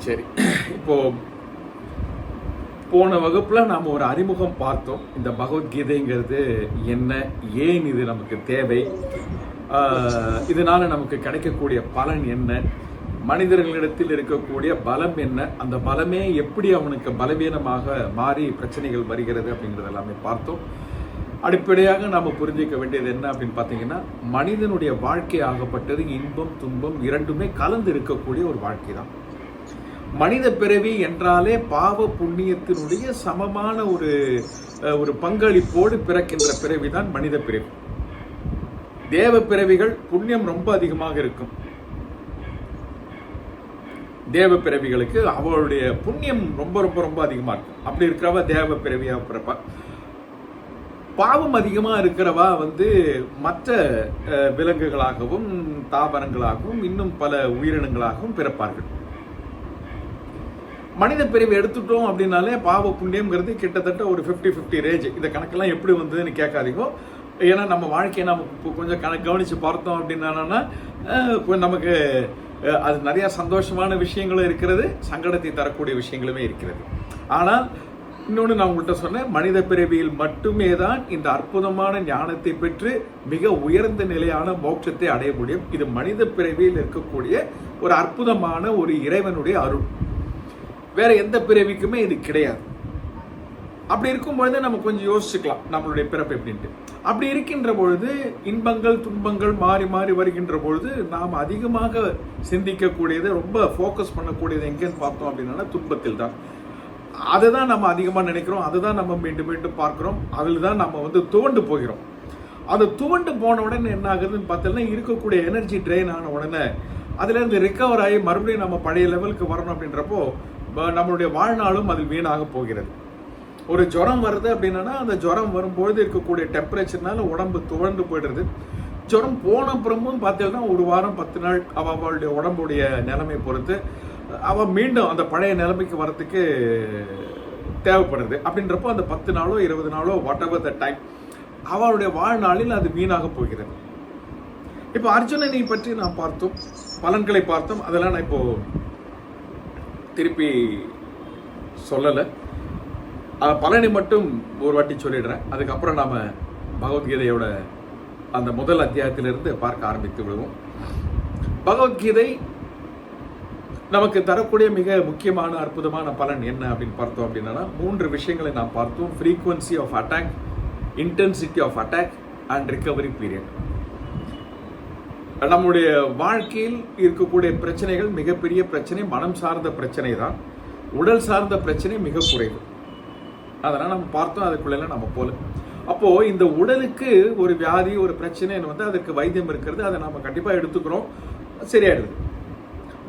சரி, இப்போ போன வகுப்புல நாம ஒரு அறிமுகம் பார்த்தோம். இந்த பகவத்கீதைங்கிறது என்ன, ஏன் இது நமக்கு தேவை, இதனால நமக்கு கிடைக்கக்கூடிய பலன் என்ன, மனிதர்களிடத்தில் இருக்கக்கூடிய பலம் என்ன, அந்த பலமே எப்படி அவனுக்கு பலவீனமாக மாறி பிரச்சனைகள் வருகிறது அப்படிங்கிறது எல்லாமே பார்த்தோம். அடிப்படையாக நாம் புரிஞ்சிக்க வேண்டியது என்ன அப்படின்னு பார்த்தீங்கன்னா, மனிதனுடைய வாழ்க்கை ஆகப்பட்டது இன்பம் துன்பம் இரண்டுமே கலந்து இருக்கக்கூடிய ஒரு வாழ்க்கை தான். மனித பிறவி என்றாலே பாவ புண்ணியத்தினுடைய சமமான ஒரு பங்களிப்போடு பிறக்கின்ற பிறவிதான் மனித பிறவி. தேவ பிறவிகள் புண்ணியம் ரொம்ப அதிகமாக இருக்கும். தேவ பிறவிகளுக்கு அவளுடைய புண்ணியம் ரொம்ப ரொம்ப ரொம்ப அதிகமா இருக்கும். அப்படி இருக்கிறவ தேவ பிறவியா பிறப்பா. பாவம் அதிகமா இருக்கிறவா மற்ற விலங்குகளாகவும் தாவரங்களாகவும் இன்னும் பல உயிரினங்களாகவும் பிறப்பார்கள். மனித பிரிவு எடுத்துட்டோம் அப்படின்னாலே பாவ புண்ணியம்ங்கிறது கிட்டத்தட்ட ஒரு 50-50 ரேஞ்ச். இந்த கணக்கெல்லாம் எப்படி வந்ததுன்னு கேட்காதீங்க. ஏன்னா நம்ம வாழ்க்கையை நம்ம கொஞ்சம் கவனிச்சு பார்த்தோம் அப்படின்னா நமக்கு அது நிறைய சந்தோஷமான விஷயங்களும் இருக்கிறது, சங்கடத்தை தரக்கூடிய விஷயங்களுமே இருக்கிறது. ஆனால் இன்னொன்று நான் உங்கள்கிட்ட சொன்னேன், மனித பிறவியில் மட்டுமே தான் இந்த அற்புதமான ஞானத்தை பெற்று மிக உயர்ந்த நிலையான மோட்சத்தை அடைய முடியும். இது மனித பிறவியில் இருக்கக்கூடிய ஒரு அற்புதமான ஒரு இறைவனுடைய அருள். வேற எந்த பிறவிக்குமே இது கிடையாது. அப்படி இருக்கும் பொழுது நம்ம கொஞ்சம் யோசிச்சுக்கலாம் நம்மளுடைய பிறப்பு எப்படின்ட்டு. அப்படி இருக்கின்ற பொழுது இன்பங்கள் துன்பங்கள் மாறி மாறி வருகின்ற பொழுது நாம் அதிகமாக சிந்திக்கக்கூடியது, ரொம்ப ஃபோக்கஸ் பண்ணக்கூடியது எங்கேன்னு பார்த்தோம் அப்படின்னா துன்பத்தில் தான். அதை தான் நம்ம அதிகமாக நினைக்கிறோம், அதுதான் நம்ம மீண்டும் மீண்டும் பார்க்கிறோம், அதில் தான் நம்ம துவண்டு போகிறோம். அது துவண்டு போன உடனே என்ன ஆகுதுன்னு பார்த்தோம்னா, இருக்கக்கூடிய எனர்ஜி ட்ரெயின் ஆன உடனே அதுலேருந்து ரிகவர் ஆகி மறுபடியும் நம்ம பழைய லெவலுக்கு வரணும் அப்படின்றப்போ நம்மளுடைய வாழ்நாளும் அதில் வீணாக போகிறது. ஒரு ஜுரம் வருது அப்படின்னா அந்த ஜுரம் வரும்பொழுது இருக்கக்கூடிய டெம்பரேச்சர்னால உடம்பு துவண்டு போயிடுறது. ஜுரம் போன அப்புறமும் பார்த்தீங்கன்னா ஒரு வாரம் 10 நாள் அவளுடைய உடம்புடைய நிலைமை பொறுத்து அவள் மீண்டும் அந்த பழைய நிலைமைக்கு வரத்துக்கு தேவைப்படுறது. அப்படின்றப்போ அந்த 10 நாளோ 20 நாளோ வாட் எவர் த டைம் அவளுடைய வாழ்நாளில் அது வீணாக போகிறது. இப்போ அர்ஜுனனை பற்றி நாம் பார்த்தோம், பலன்களை பார்த்தோம். அதெல்லாம் நான் இப்போ திருப்பி சொல்லலை. பலனை மட்டும் ஒரு வாட்டி சொல்லிடுறேன். அதுக்கப்புறம் நாம பகவத்கீதையோட அந்த முதல் அத்தியாயத்திலிருந்து பார்க்க ஆரம்பித்து விடுவோம். பகவத்கீதை நமக்கு தரக்கூடிய மிக முக்கியமான அற்புதமான பலன் என்ன அப்படின்னு பார்த்தோம் அப்படின்னா 3 விஷயங்களை நாம் பார்த்தோம். Frequency of attack, intensity of attack and recovery period. நம்முடைய வாழ்க்கையில் இருக்கக்கூடிய பிரச்சனைகள் மிகப்பெரிய பிரச்சனை மனம் சார்ந்த பிரச்சனை தான். உடல் சார்ந்த பிரச்சனை மிக குறைவு. அதனால் நம்ம பார்த்தோம், அதுக்குள்ள நம்ம போல. அப்போ இந்த உடலுக்கு ஒரு வியாதி ஒரு பிரச்சனை அதற்கு வைத்தியம் இருக்கிறது, அதை நம்ம கண்டிப்பாக எடுத்துக்கிறோம், சரியாயிடுது.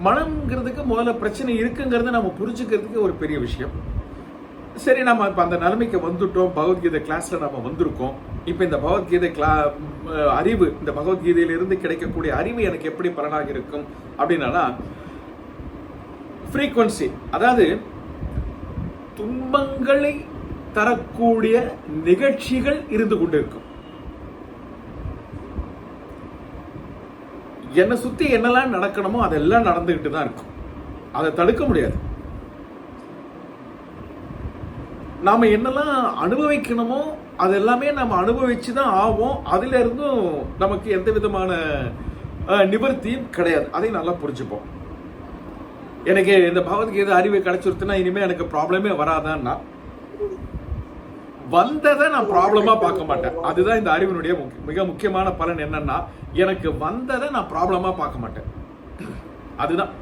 மனம்ங்கிறதுக்கு முதல்ல பிரச்சனை இருக்குங்கிறத நம்ம புரிஞ்சுக்கிறதுக்கு ஒரு பெரிய விஷயம். சரி, நம்ம இப்போ அந்த நிலைமைக்கு வந்துட்டோம், பகவத்கீதை கிளாஸ்ல நம்ம வந்திருக்கோம். இப்போ இந்த பகவத்கீதை அறிவு, இந்த பகவத்கீதையிலிருந்து கிடைக்கக்கூடிய அறிவு எனக்கு எப்படி பலனாக இருக்கும் அப்படின்னா, ஃப்ரீக்வன்சி, அதாவது துன்பங்களை தரக்கூடிய நிகழ்ச்சிகள் இருந்து கொண்டிருக்கும். என்னை சுத்தி என்னெல்லாம் நடக்கணுமோ அதெல்லாம் நடந்துகிட்டு தான் இருக்கும். அதை தடுக்க முடியாது. நாம என்னெல்லாம் அனுபவிக்கணுமோ அதெல்லாமே நம்ம அனுபவிச்சு தான் ஆவோம். அதுல இருந்தும் நமக்கு எந்த விதமான நிவர்த்தியும் கிடையாது. அதை நல்லா புரிஞ்சுப்போம். எனக்கு இந்த பகவத்கீதை அறிவு கிடைச்சிருச்சுன்னா இனிமே எனக்கு ப்ராப்ளமே வராதான்னா, வந்ததை நான் ப்ராப்ளமா பார்க்க மாட்டேன். அதுதான் இந்த அறிவினுடைய மிக முக்கியமான பலன். என்னன்னா, எனக்கு வந்ததை நான் ப்ராப்ளமா பார்க்க மாட்டேன். அதுதான்.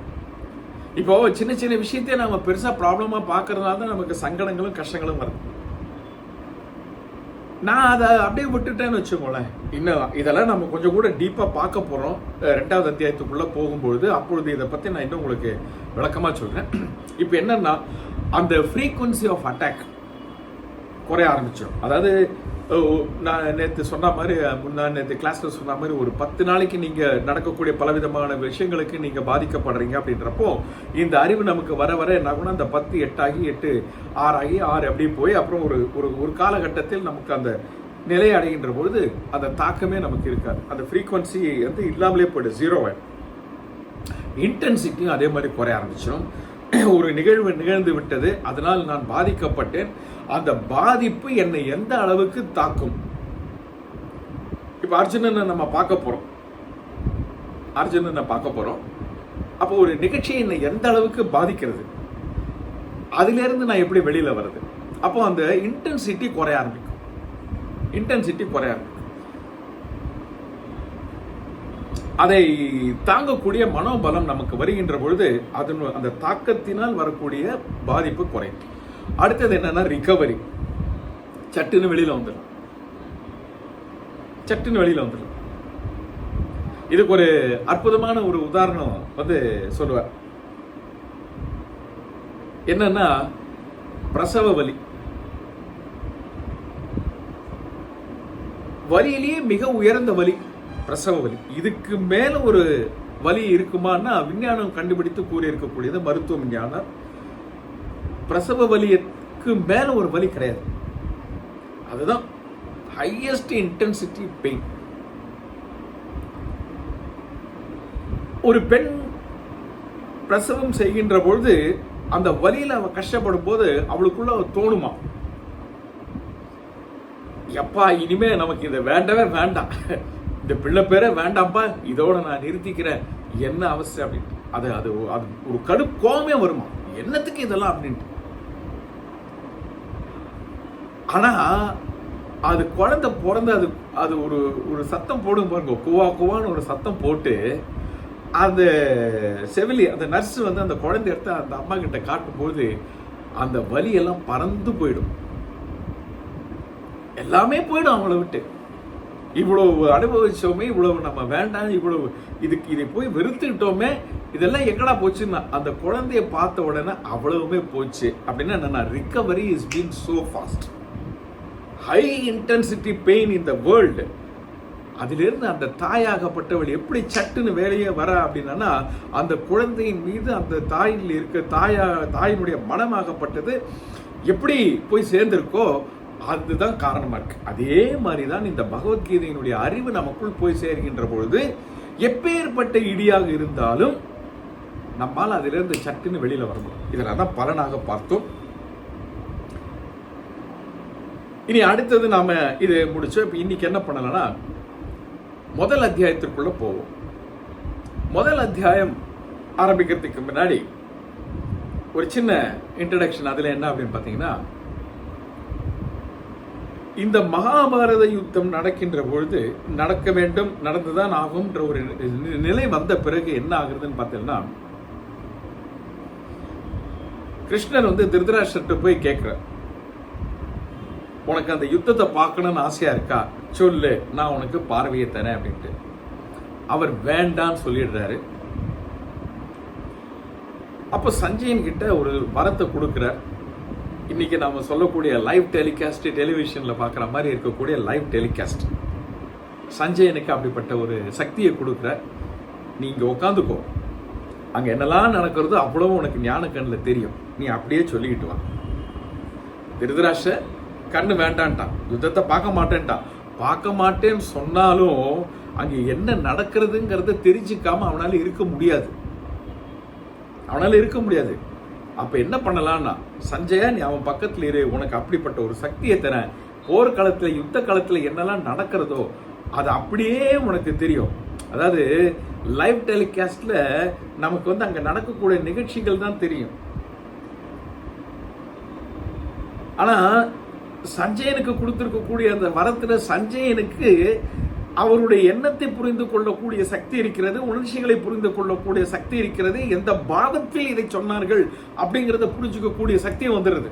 இப்போ சின்ன சின்ன விஷயத்தையே நம்ம பெருசா ப்ராப்ளமா பார்க்கறதுனால தான் நமக்கு சங்கடங்களும் கஷ்டங்களும் வருது. நான் அதை அப்படியே விட்டுட்டேன்னு வச்சுக்கோங்களேன். இன்னும் இதெல்லாம் நம்ம கொஞ்சம் கூட டீப்பா பார்க்க போறோம் 2வது அத்தியாயத்துக்குள்ள போகும்பொழுது. அப்பொழுது இதை பத்தி நான் இன்னும் உங்களுக்கு விளக்கமா சொல்றேன். இப்போ என்னன்னா, அந்த ஃப்ரீக்வன்சி ஆஃப் அட்டாக் குறைய ஆரம்பிச்சிடும். அதாவது நான் நேற்று சொன்ன மாதிரி, நேற்று கிளாஸ்ல சொன்ன மாதிரி, ஒரு 10 நாளைக்கு நீங்க நடக்கக்கூடிய பலவிதமான விஷயங்களுக்கு நீங்க பாதிக்கப்படுறீங்க அப்படின்றப்போ இந்த அறிவு நமக்கு வர வர என்ன ஆகும்னா, அந்த 10 8 ஆகி 8 6 ஆகி 6 அப்படி போய் அப்புறம் ஒரு காலகட்டத்தில் நமக்கு அந்த நிலை அடைகின்ற பொழுது அந்த தாக்கமே நமக்கு இருக்காது. அந்த ஃப்ரீக்வன்சி இல்லாமலே போய்ட்டு 0 ஆயிடும். இன்டென்சிட்டியும் அதே மாதிரி குறைய ஆரம்பிச்சிடும். ஒரு நிகழ்வு நிகழ்ந்து விட்டது, அதனால் நான் பாதிக்கப்பட்டேன். அந்த பாதிப்பு என்னை எந்த அளவுக்கு தாக்கும்? இப்ப அர்ஜுனனை நம்ம பார்க்க போறோம். அப்போ ஒரு நிகழ்ச்சி என்னை எந்த அளவுக்கு பாதிக்கிறது, அதுல இருந்து நான் எப்படி வெளியில வருது? அப்போ அந்த இன்டென்சிட்டி குறைய ஆரம்பிக்கும். அதை தாங்கக்கூடிய மனோபலம் நமக்கு வருகின்ற பொழுது அந்த தாக்கத்தினால் வரக்கூடிய பாதிப்பு குறையும். அடுத்தது என்னன்னா ரிகவரி. சட்டுன்னு வெளியில வந்துடும். இதுக்கு ஒரு அற்புதமான ஒரு உதாரணம் சொல்லுவார். என்னன்னா பிரசவ வலி. வலியிலேயே மிக உயர்ந்த வலி பிரசவ வலி. இதுக்கு மேல ஒரு வலி இருக்குமான்னா விஞ்ஞானம் கண்டுபிடித்து கூறி இருக்கக்கூடியது மருத்துவ விஞ்ஞானம். பிரசவ வலிக்கு மேல ஒரு வலி கிடையாது. அதுதான் ஹையஸ்ட் இன்டென்சிட்டி பெயின். ஒரு பெண் பிரசவம் செய்கின்ற பொழுது அந்த வலியில அவ கஷ்டப்படும் போது அவளுக்குள்ள தோணுமா, எப்பா இனிமே நமக்கு இதை வேண்டவே வேண்டாம், இந்த பிள்ளை பேரே வேண்டாம்ப்பா, இதோட நான் நிறுத்திக்கிறேன், என்ன அவசியம் அப்படின்ட்டு. அது ஒரு கடுக்கோமே வருமா, என்னத்துக்கு இதெல்லாம் அப்படின்ட்டு. ஆனா அது குழந்தை பிறந்த அது ஒரு சத்தம் போடும் பாருங்க, குவா குவான்னு ஒரு சத்தம் போட்டு அந்த செவிலி அந்த நர்ஸ் அந்த குழந்தை எடுத்து அந்த அம்மா கிட்ட காட்டும் போது அந்த வலி எல்லாம் பறந்து போயிடும், எல்லாமே போயிடும் அவங்கள விட்டு. இவ்வளவு அனுபவிச்சோமே, இவ்வளவு நம்ம வேண்டாம், இவ்வளவு இதை போய் வெறுத்துக்கிட்டோமே, இதெல்லாம் எங்கடா போச்சுன்னா அந்த குழந்தைய பார்த்த உடனே அவ்வளவுமே போச்சு. அப்படின்னா என்னன்னா recovery is been so fast. High intensity pain in the world. அதிலிருந்து அந்த தாயாகப்பட்டவள் எப்படி சட்டுன்னு வேலையே வர அப்படின்னா அந்த குழந்தையின் மீது அந்த தாயில் இருக்க தாயினுடைய மனமாகப்பட்டது எப்படி போய் சேர்ந்திருக்கோ அதுதான் காரணமா இருக்கு. அதே மாதிரிதான் இந்த பகவத்கீதையினுடைய அறிவு நமக்குள் போய் சேர்கின்ற பொழுது எப்பேற்பட்ட இடியாக இருந்தாலும் நம்மால் அதிலிருந்து சட்டுன்னு வெளியில வரணும். இதெல்லாம் தான் பலனாக பார்த்தோம். இனி அடுத்தது நாம இது முடிச்சோம். இப்ப இன்னைக்கு என்ன பண்ணலாம்னா முதல் அத்தியாயத்திற்குள்ள போவோம். முதல் அத்தியாயம் ஆரம்பிக்கிறதுக்கு முன்னாடி ஒரு சின்ன இன்ட்ரடக்ஷன். அதுல என்ன அப்படின்னு பாத்தீங்கன்னா, இந்த மகாபாரத யுத்தம் நடக்கின்ற பொழுது நடக்க வேண்டும், நடந்துதான் ஆகும்ன்ற ஒரு நிலை வந்த பிறகு என்ன ஆகுறதுன்னு பார்த்தீங்கன்னா, கிருஷ்ணர் திருதராஷ்டிரர்கிட்ட போய் கேட்கிறார், உனக்கு அந்த யுத்தத்தை பார்க்கணும்னு ஆசையா இருக்கா, சொல்லு, நான் உனக்கு பார்வையை தரேன் அப்படின்ட்டு. அவர் வேண்டான்னு சொல்லிடுறாரு. அப்ப சஞ்சயன் கிட்ட ஒரு வரத்தை கொடுக்கிறார். இன்னைக்கு நாம சொல்லக்கூடிய லைவ் டெலிகாஸ்ட், டெலிவிஷன்ல பார்க்குற மாதிரி இருக்கக்கூடிய லைவ் டெலிகாஸ்ட், சஞ்சயனுக்கு அப்படிப்பட்ட ஒரு சக்தியை கொடுக்குற. நீ இங்க உட்காந்துக்கோ, அங்க என்னெல்லாம் நடக்கிறதோ அவ்வளவு உனக்கு ஞான கண்ணில் தெரியும், நீ அப்படியே சொல்லிக்கிட்டு வா. திருதராஷ்டிரர் கண்ணு வேண்டான்ட்டான், யுத்தத்தை பார்க்க மாட்டேன்னு சொன்னாலும் அங்க என்ன நடக்கிறதுங்கிறத தெரிஞ்சுக்காம அவனால இருக்க முடியாது. அப்ப என்ன பண்ணலாம்னா, சஞ்சயா நீ அவன் பக்கத்துல இரு, உனக்கு அப்படிப்பட்ட ஒரு சக்தியை தரேன், போர்க்களத்துல யுத்த காலத்துல என்னெல்லாம் நடக்கிறதோ அது அப்படியே உனக்கு தெரியும். அதாவது லைவ் டெலிகாஸ்ட்ல நமக்கு அங்க நடக்கக்கூடிய நிகழ்ச்சிகள் தான் தெரியும். ஆனா சஞ்சயனுக்கு கொடுத்திருக்கக்கூடிய அந்த வரத்துல சஞ்சயனுக்கு அவருடைய எண்ணத்தை புரிந்து கொள்ளக்கூடிய சக்தி இருக்கிறது, உணர்ச்சிகளை புரிந்து கொள்ளக்கூடிய சக்தி இருக்கிறது, எந்த பாவத்தில் இதை சொன்னார்கள் அப்படிங்கறத புரிஞ்சுக்கக்கூடிய சக்தி வந்துடுது.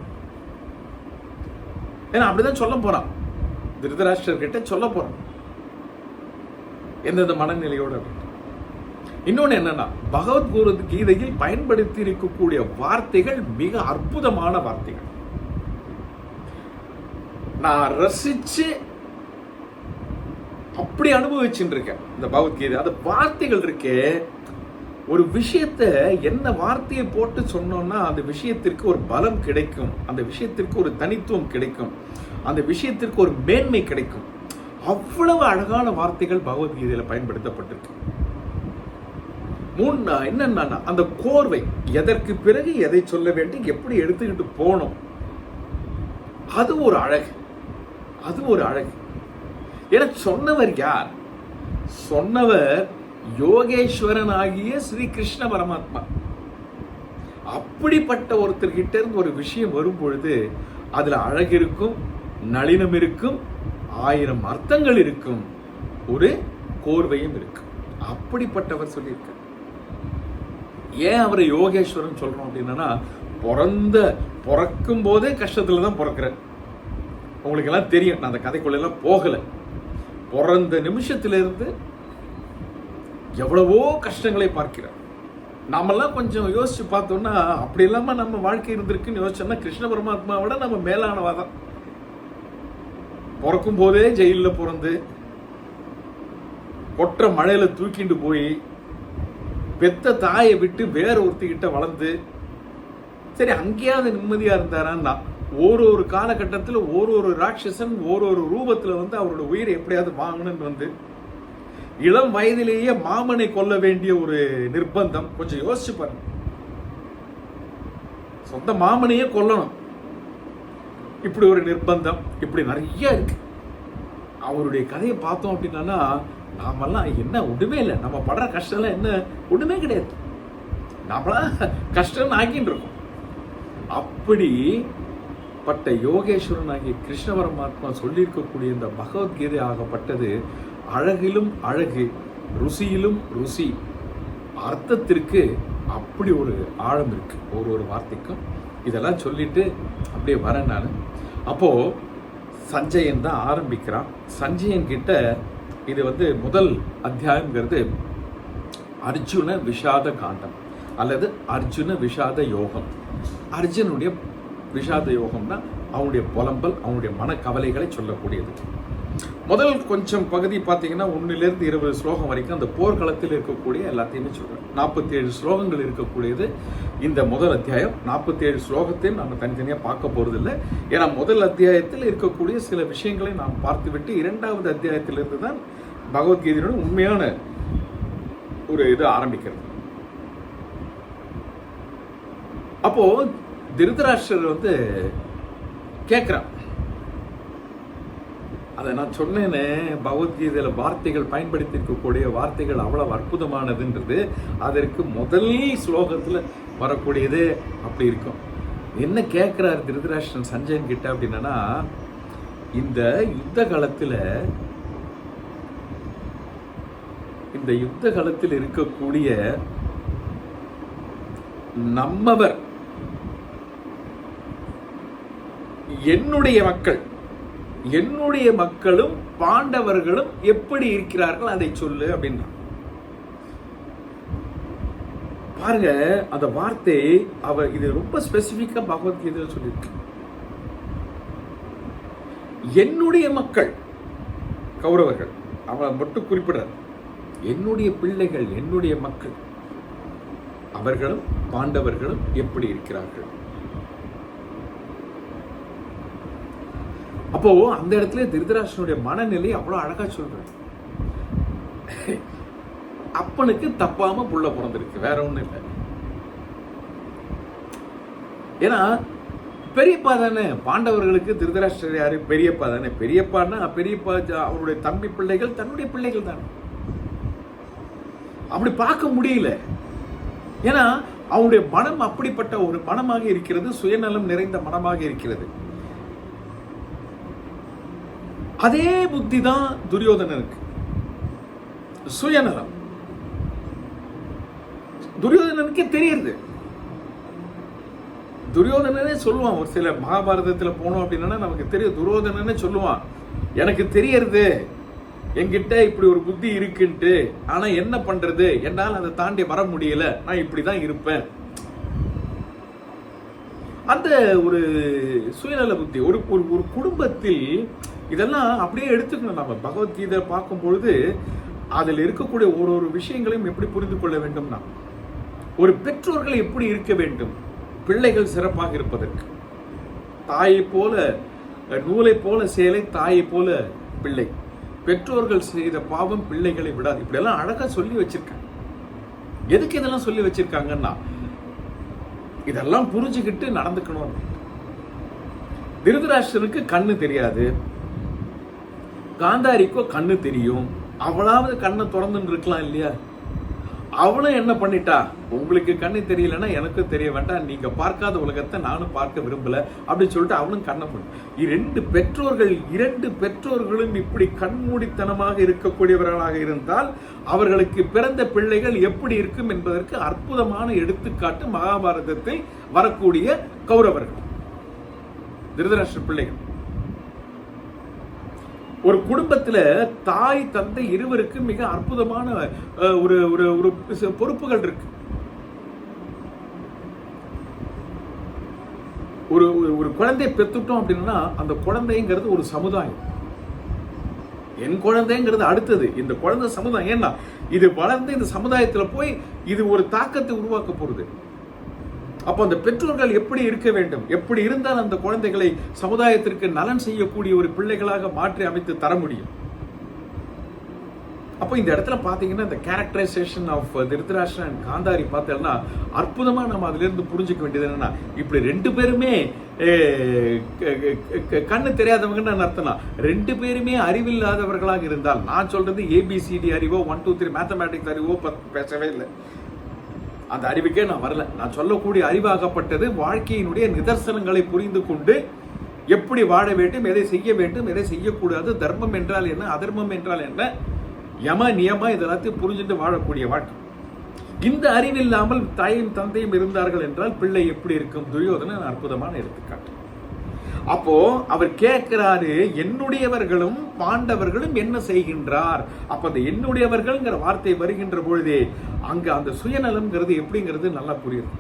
ஏன்னா அப்படிதான் சொல்ல போறான், திருதராஷ்டிரர் கிட்ட சொல்ல போறான் எந்தெந்த மனநிலையோட. இன்னொன்னு என்னன்னா, பகவத்கீதையில் பயன்படுத்தி இருக்கக்கூடிய வார்த்தைகள் மிக அற்புதமான வார்த்தைகள். நான் ரசிச்சு அப்படி அனுபவிச்சுட்டு இருக்கேன் இந்த பகவத்கீதை. அந்த வார்த்தைகள் இருக்கே, ஒரு விஷயத்தை என்ன வார்த்தையை போட்டு சொன்னோம்னா அந்த விஷயத்திற்கு ஒரு பலம் கிடைக்கும், அந்த விஷயத்திற்கு ஒரு தனித்துவம் கிடைக்கும், அந்த விஷயத்திற்கு ஒரு மேன்மை கிடைக்கும். அவ்வளவு அழகான வார்த்தைகள் பகவத்கீதையில பயன்படுத்தப்பட்டிருக்கு. என்னன்னா அந்த கோர்வை, எதற்கு பிறகு எதை சொல்ல வேண்டும், எப்படி எடுத்துக்கிட்டு போகணும், அது ஒரு அழகு, அது ஒரு அழகு. என சொன்னவர் யார்? சொன்னவர் யோகேஸ்வரன் ஆகிய ஸ்ரீ கிருஷ்ண பரமாத்மா. அப்படிப்பட்ட ஒருத்தர்கிட்ட இருந்து ஒரு விஷயம் வரும் பொழுது அதுல அழகு இருக்கும், நளினம் இருக்கும், 1000 அர்த்தங்கள் இருக்கும், ஒரு கோர்வையும் இருக்கும். அப்படிப்பட்டவர் சொல்லியிருக்க. ஏன் அவரை யோகேஸ்வரன் சொல்றோம் அப்படின்னா, பிறக்கும் போதே கஷ்டத்துல தான் பிறக்கிறேன். உங்களுக்கு எல்லாம் தெரியும், நான் அந்த கதைக்குள்ள எல்லாம் போகல. பிறந்த நிமிஷத்திலிருந்து எவ்வளவோ கஷ்டங்களை பார்க்கிறார். நாமெல்லாம் கொஞ்சம் யோசிச்சு பார்த்தோம்னா, அப்படி இல்லாம நம்ம வாழ்க்கை இருந்திருக்குன்னு யோசிச்சோம்னா கிருஷ்ண பரமாத்மாவோட நம்ம மேலானவாதான். பிறக்கும் போதே ஜெயிலில் பிறந்து, கொற்ற மழையில தூக்கிட்டு போய், பெத்த தாயை விட்டு வேற ஒருத்திக்கிட்ட வளர்ந்து, சரி அங்கேயாவது நிம்மதியா இருந்தாரான்னா, ஒரு காலகட்டத்தில் ஒரு ராட்சசன் ஒரு ரூபத்தில் வந்து அவரோட உயிரை எப்படியாவது வாங்கணும்னு வந்து, இளம் வயதிலேயே மாமனை கொல்ல வேண்டிய ஒரு நிர்பந்தம். கொஞ்சம் யோசிச்சு பாருங்க, சொந்த மாமனையே கொல்லணும், இப்படி ஒரு நிர்பந்தம், இப்படி நிறைய இருக்கு. அவருடைய கதையை பார்த்தோம் அப்படின்னா, நாமெல்லாம் என்ன ஒண்ணுமே இல்லை, நம்ம படுற கஷ்டம் என்ன ஒண்ணுமே கிடையாது, நாமெல்லாம் கஷ்டம் ஆக்கின்னு இருக்கோம். அப்படிப்பட்ட யோகேஸ்வரன் ஆகிய கிருஷ்ண பரமாத்மா சொல்லியிருக்கக்கூடிய இந்த பகவத்கீதை ஆகப்பட்டது அழகிலும் அழகு, ருசியிலும் ருசி, அர்த்தத்திற்கு அப்படி ஒரு ஆழம் இருக்கு ஒரு வார்த்தைக்கும். இதெல்லாம் சொல்லிட்டு அப்படியே வரேன் நான். அப்போ சஞ்சயன் தான் ஆரம்பிக்கிறான். சஞ்சயன் கிட்ட இது வந்து முதல் அத்தியாயம்ங்கிறது அர்ஜுன விஷாத காண்டம் அல்லது அர்ஜுன விஷாத யோகம். அர்ஜுனுடைய விஷாத யோகம்னா அவனுடைய புலம்பல், அவனுடைய மனக்கவலைகளை சொல்லக்கூடியது. முதல் கொஞ்சம் பகுதி பார்த்தீங்கன்னா 1லிருந்து 20 ஸ்லோகம் வரைக்கும் அந்த போர்க்களத்தில் இருக்கக்கூடிய எல்லாத்தையுமே சொல்றேன். 47 ஸ்லோகங்கள் இருக்கக்கூடியது இந்த முதல் அத்தியாயம். 47 ஸ்லோகத்தையும் நம்ம தனித்தனியாக பார்க்க போறது இல்லை. ஏன்னா முதல் அத்தியாயத்தில் இருக்கக்கூடிய சில விஷயங்களை நாம் பார்த்துவிட்டு 2வது அத்தியாயத்திலிருந்து தான் பகவத்கீதையோட உண்மையான ஒரு இது ஆரம்பிக்கிறது. அப்போ திருதராஷ்டிரர் வந்து கேட்கிறான். அதை நான் சொன்னேன்னு, பகவத்கீதையில வார்த்தைகள் பயன்படுத்தி இருக்கக்கூடிய வார்த்தைகள் அவ்வளவு அற்புதமானதுன்றது அதற்கு முதல் ஸ்லோகத்துல வரக்கூடியது அப்படி இருக்கும். என்ன கேட்கிறார் திருதராஷ்டிரன் சஞ்சயன் கிட்ட அப்படின்னா, இந்த யுத்த காலத்தில் இருக்கக்கூடிய நம்மவர் என்னுடைய மக்களும் பாண்டவர்களும் எப்படி இருக்கிறார்கள் அதை சொல்லு அப்படின்னா. பாருங்க அந்த வார்த்தை, இது ரொம்ப ஸ்பெசிபிக்கா பகவத்கீதையில சொல்லியிருக்கு. என்னுடைய மக்கள் கௌரவர்கள், அவன் மட்டும் குறிப்பிடுறார். என்னுடைய பிள்ளைகள், என்னுடைய மக்கள், அவர்களும் பாண்டவர்களும் எப்படி இருக்கிறார்கள். அப்போ அந்த இடத்துல திருதராஷ்டிரனுடைய மனநிலை அவ்வளவு அழகா சொல்றாரு. அப்பனுக்கு தப்பாம புள்ள பிறந்திருக்கு, வேற ஒண்ணும் இல்லை. ஏன்னா பெரியப்பா தானே பாண்டவர்களுக்கு. திருதராஷ்டிரர் யாரு? பெரியப்பா தானே. பெரியப்பா அவருடைய தம்பி பிள்ளைகள் தன்னுடைய பிள்ளைகள் தானே. அப்படி பார்க்க முடியல. ஏன்னா அவனுடைய மனம் அப்படிப்பட்ட ஒரு மனமாக இருக்கிறது, சுயநலம் நிறைந்த மனமாக இருக்கிறது. அதே புத்தி தான் துரியோதனனுக்கு, சுயநலம். துரியோதனனுக்கே தெரியுது. துரியோதனனே சொல்லுவான், ஒரு சில மகாபாரதத்துல போனோம் அப்படின்னா நமக்கு தெரியும். துரியோதனனே சொல்லுவான், எனக்கு தெரியறது என்கிட்ட இப்படி ஒரு புத்தி இருக்குன்ட்டு, ஆனா என்ன பண்றது, என்னால் அதை தாண்டி வர முடியல, நான் இப்படிதான் இருப்பேன். அந்த ஒரு சுயநல புத்தி ஒரு குடும்பத்தில் இதெல்லாம் அப்படியே எடுத்துக்கணும். நம்ம பகவத்கீதை பார்க்கும் பொழுது அதில் இருக்கக்கூடிய ஒரு விஷயங்களையும் எப்படி புரிந்து கொள்ள வேண்டும்னா, ஒரு பெற்றோர்கள் எப்படி இருக்க வேண்டும் பிள்ளைகள் சிறப்பாக இருப்பதற்கு. தாயை போல நூலை போல சேலை, தாயை போல பிள்ளை, பெற்றோர்கள் செய்த பாவம் பிள்ளைகளை விடாது, இப்படி எல்லாம் அழகா சொல்லி வச்சிருக்காங்க. எதுக்கு இதெல்லாம் சொல்லி வச்சிருக்காங்கன்னா இதெல்லாம் புரிஞ்சுக்கிட்டு நடந்துக்கணும். திருதராஷ்டிரனுக்கு கண்ணு தெரியாது, காந்தாரிக்கோ கண்ணு தெரியும். அவளாவது கண்ணை திறந்துன்னு இருக்கலாம் இல்லையா? அவளும் என்ன பண்ணிட்டா, உங்களுக்கு கண்ணு தெரியலன்னா எனக்கும் தெரிய வேண்டாம், நீங்க பார்க்காத உலகத்தை நானும் பார்க்க விரும்பல அப்படின்னு சொல்லிட்டு அவளும் கண்ணை பண்ணு. இரண்டு பெற்றோர்களும் இப்படி கண்மூடித்தனமாக இருக்கக்கூடியவர்களாக இருந்தால் அவர்களுக்கு பிறந்த பிள்ளைகள் எப்படி இருக்கும் என்பதற்கு அற்புதமான எடுத்துக்காட்டு மகாபாரதத்தில் வரக்கூடிய கௌரவர்கள், திருதராஷ்டிர பிள்ளைகள். ஒரு குடும்பத்துல தாய் தந்தை இருவருக்கு மிக அற்புதமான ஒரு ஒரு ஒரு பொறுப்புகள் இருக்கு. ஒரு ஒரு குழந்தையை பெத்துட்டோம் அப்படின்னா அந்த குழந்தைங்கிறது ஒரு சமுதாயம். என் குழந்தைங்கிறது அடுத்தது, இந்த குழந்தை சமுதாயம். ஏன்னா இது வளர்ந்து இந்த சமுதாயத்துல போய் இது ஒரு தாக்கத்தை உருவாக்க போறது. அப்போ அந்த பெற்றோர்கள் எப்படி இருக்க வேண்டும், எப்படி இருந்தால் அந்த குழந்தைகளை சமுதாயத்திற்கு நலன் செய்யக்கூடிய ஒரு பிள்ளைகளாக மாற்றி அமைத்து தர முடியும். அப்போ இந்த இடத்துல பாத்தீங்கன்னா இந்த characterization of Dhritarashtra and Gandhari பார்த்தோம்னா அற்புதமா நம்ம அதுல இருந்து புரிஞ்சுக்க வேண்டியது என்னன்னா, இப்படி ரெண்டு பேருமே கண்ணு தெரியாதவங்கன்னு அர்த்தம். ரெண்டு பேருமே அறிவில்லாதவர்களாக இருந்தால், நான் சொல்றது ABCD அறிவோ 1 2 3 மேத்தமேட்டிக்ஸ் அறிவோ பேசவே இல்லை. அந்த அறிவுக்கே நான் வரல. நான் சொல்லக்கூடிய அறிவாகப்பட்டது வாழ்க்கையினுடைய நிதர்சனங்களை புரிந்து கொண்டு எப்படி வாழ வேண்டும், எதை செய்ய வேண்டும், எதை செய்யக்கூடாது, தர்மம் என்றால் என்ன, அதர்மம் என்றால் என்ன, யம நியமா இதெல்லாத்தையும் புரிஞ்சுட்டு வாழக்கூடிய வாழ்க்கை. இந்த அறிவில்லாமல் தாயும் தந்தையும் இருந்தார்கள் என்றால் பிள்ளை எப்படி இருக்கும்? துரியோதனன் அற்புதமான எடுத்துக்காட்டு. அப்போ அவர் கேட்கிறாரு, என்னுடையவர்களும் பாண்டவர்களும் என்ன செய்கின்றார்? அப்ப அந்த என்னுடையவர்கள்ங்கிற வார்த்தை வருகின்ற பொழுதே அங்க அந்த சுயநலம்ங்கிறது எப்படிங்கிறது நல்லா புரியுது.